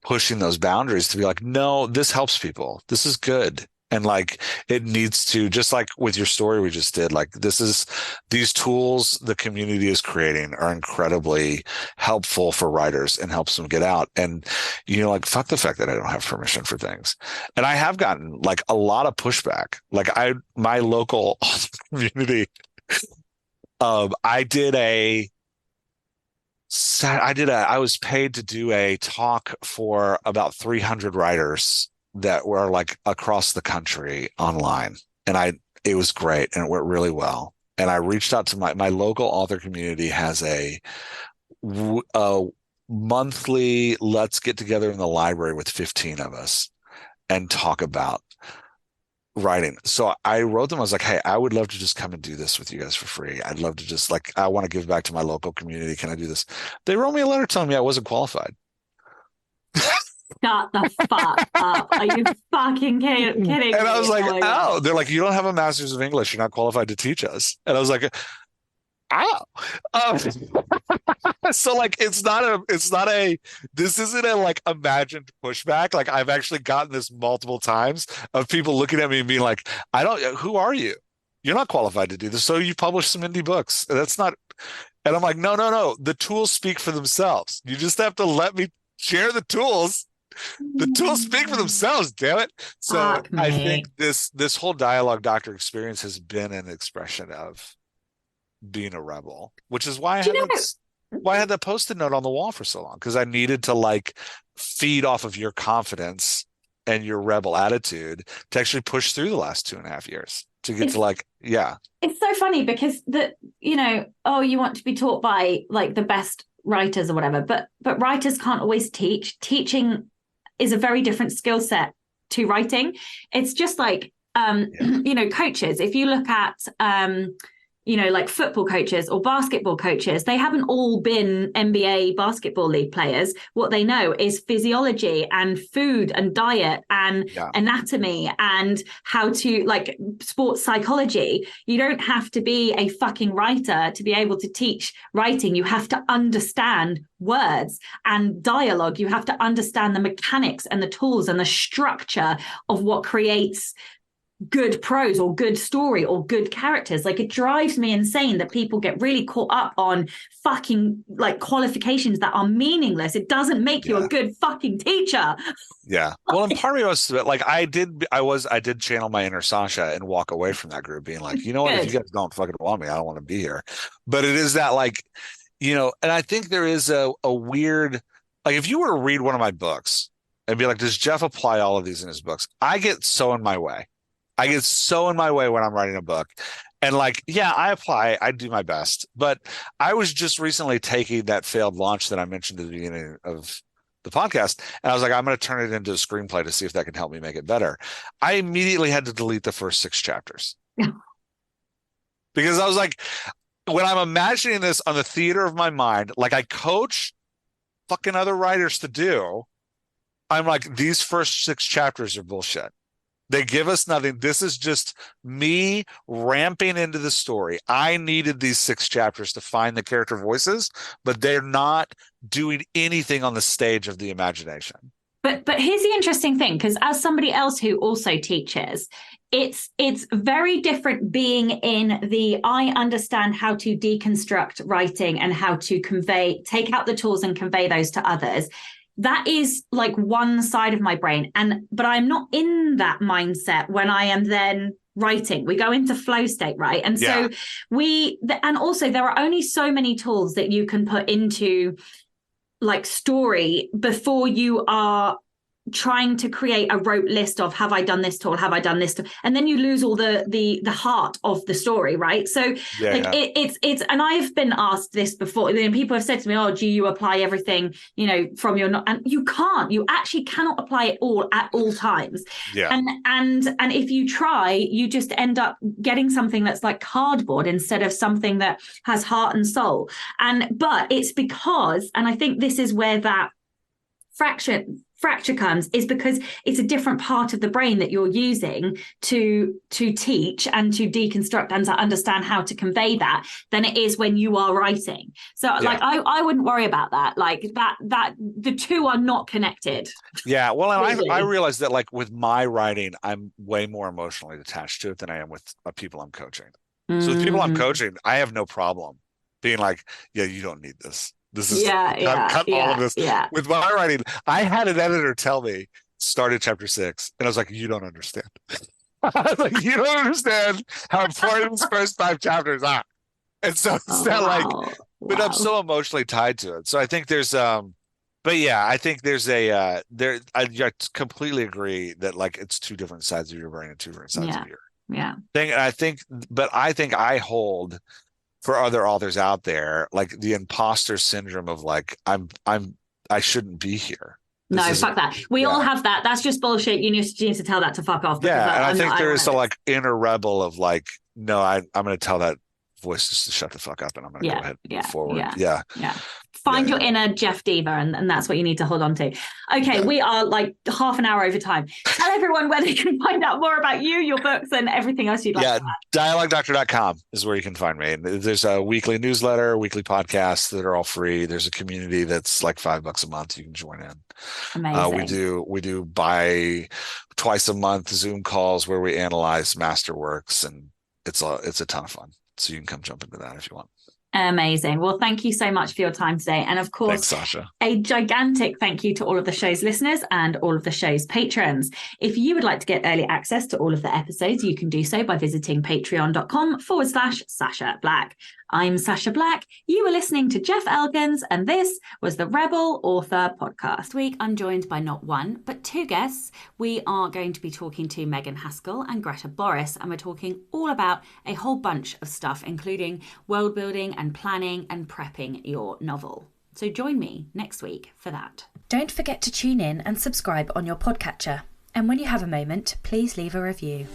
S3: pushing those boundaries to be like, no, this helps people. This is good. And like, it needs to, just like with your story we just did, like these tools the community is creating are incredibly helpful for writers and helps them get out. And, like, fuck the fact that I don't have permission for things. And I have gotten like a lot of pushback. Like my local community, I was paid to do a talk for about 300 writers that were like across the country online. And it was great and it went really well. And I reached out to my local author community has a monthly, let's get together in the library with 15 of us and talk about writing. So I wrote them, I was like, hey, I would love to just come and do this with you guys for free. I'd love to just like, I want to give back to my local community. Can I do this? They wrote me a letter telling me I wasn't qualified.
S1: Shut the fuck up. Are you fucking kidding me?
S3: And I was like, oh, they're like, you don't have a master's of English. You're not qualified to teach us. And I was like, oh. So like, this isn't a like imagined pushback. Like I've actually gotten this multiple times of people looking at me and being like, who are you? You're not qualified to do this. So you published some indie books. That's not, and I'm like, no. The tools speak for themselves. You just have to let me share the tools. The tools speak for themselves, damn it. So I think this whole dialogue doctor experience has been an expression of being a rebel, which is why I had that Post-it note on the wall for so long, because I needed to like feed off of your confidence and your rebel attitude to actually push through the last 2.5 years to get to like, yeah.
S1: It's so funny because you want to be taught by like the best writers or whatever, but writers can't always teach. Teaching is a very different skill set to writing. It's just like coaches. If you look at like football coaches or basketball coaches, they haven't all been NBA basketball league players. What they know is physiology and food and diet and anatomy and how to like sports psychology. You don't have to be a fucking writer to be able to teach writing. You have to understand words and dialogue. You have to understand the mechanics and the tools and the structure of what creates good prose or good story or good characters. Like, it drives me insane that people get really caught up on fucking like qualifications that are meaningless. It doesn't make you a good fucking teacher.
S3: Yeah. Well, and part of it was like I did channel my inner Sasha and walk away from that group being like, you know what, if you guys don't fucking want me, I don't want to be here. But it is that like, and I think there is a weird, like, if you were to read one of my books and be like, does Jeff apply all of these in his books? I get so in my way when I'm writing a book. And like, yeah, I apply, I do my best. But I was just recently taking that failed launch that I mentioned at the beginning of the podcast. And I was like, I'm going to turn it into a screenplay to see if that can help me make it better. I immediately had to delete the first 6 chapters. Because I was like, when I'm imagining this on the theater of my mind, like I coach fucking other writers to do, I'm like, these first 6 chapters are bullshit. They give us nothing. This is just me ramping into the story. I needed these 6 chapters to find the character voices, but they're not doing anything on the stage of the imagination.
S4: But here's the interesting thing, because as somebody else who also teaches, it's very different being in the I understand how to deconstruct writing and how to take out the tools and convey those to others. That is like one side of my brain. But I'm not in that mindset when I am then writing. We go into flow state, right? And so and also there are only so many tools that you can put into like story before you are trying to create a rote list of have I done this tool, have I done this tool? And then you lose all the heart of the story, right? So it's and I've been asked this before. People have said to me, oh, do you apply everything, from your, and you can't, you actually cannot apply it all at all times. And if you try, you just end up getting something that's like cardboard instead of something that has heart and soul. But it's because, and I think this is where that fracture comes, is because it's a different part of the brain that you're using to teach and to deconstruct and to understand how to convey that than it is when you are writing. So like I wouldn't worry about that. Like that the two are not connected.
S3: Yeah. Well, and
S4: really.
S3: I realized that like with my writing, I'm way more emotionally attached to it than I am with people I'm coaching. So with people I'm coaching, I have no problem being like, yeah, you don't need this. This is cut all of this.
S4: Yeah.
S3: With my writing, I had an editor tell me, start at chapter 6. And I was like, you don't understand. I was like, you don't understand how important these first 5 chapters are. And so it's but I'm so emotionally tied to it. So I think there's I think there's I completely agree that like it's 2 different sides of your brain and 2 different sides of your thing. And I think I hold for other authors out there, like the imposter syndrome of like, I shouldn't be here.
S4: Fuck that. We all have that. That's just bullshit. You need to tell that to fuck off.
S3: Yeah, and I think there is a like inner rebel of like, no, I'm going to tell that voice just to shut the fuck up, and I'm going to go ahead and move forward. Yeah.
S4: Find your inner Jeff Diva, and that's what you need to hold on to. Okay, we are like half an hour over time. Tell everyone where they can find out more about you, your books, and everything else you'd like to add.
S3: Dialoguedoctor.com is where you can find me. There's a weekly newsletter, weekly podcasts that are all free. There's a community that's like $5 a month. You can join in.
S4: Amazing.
S3: We do twice a month Zoom calls where we analyze masterworks, and it's a ton of fun. So you can come jump into that if you want.
S4: Amazing. Well, thank you so much for your time today. And of course,
S3: thanks, Sasha.
S4: A gigantic thank you to all of the show's listeners and all of the show's patrons. If you would like to get early access to all of the episodes, you can do so by visiting patreon.com/Sasha Black. I'm Sasha Black. You were listening to Jeff Elkins, and this was the Rebel Author Podcast.
S1: This week, I'm joined by not 1, but 2 guests. We are going to be talking to Megan Haskell and Greta Boris, and we're talking all about a whole bunch of stuff, including world building and planning and prepping your novel. So join me next week for that.
S5: Don't forget to tune in and subscribe on your podcatcher. And when you have a moment, please leave a review.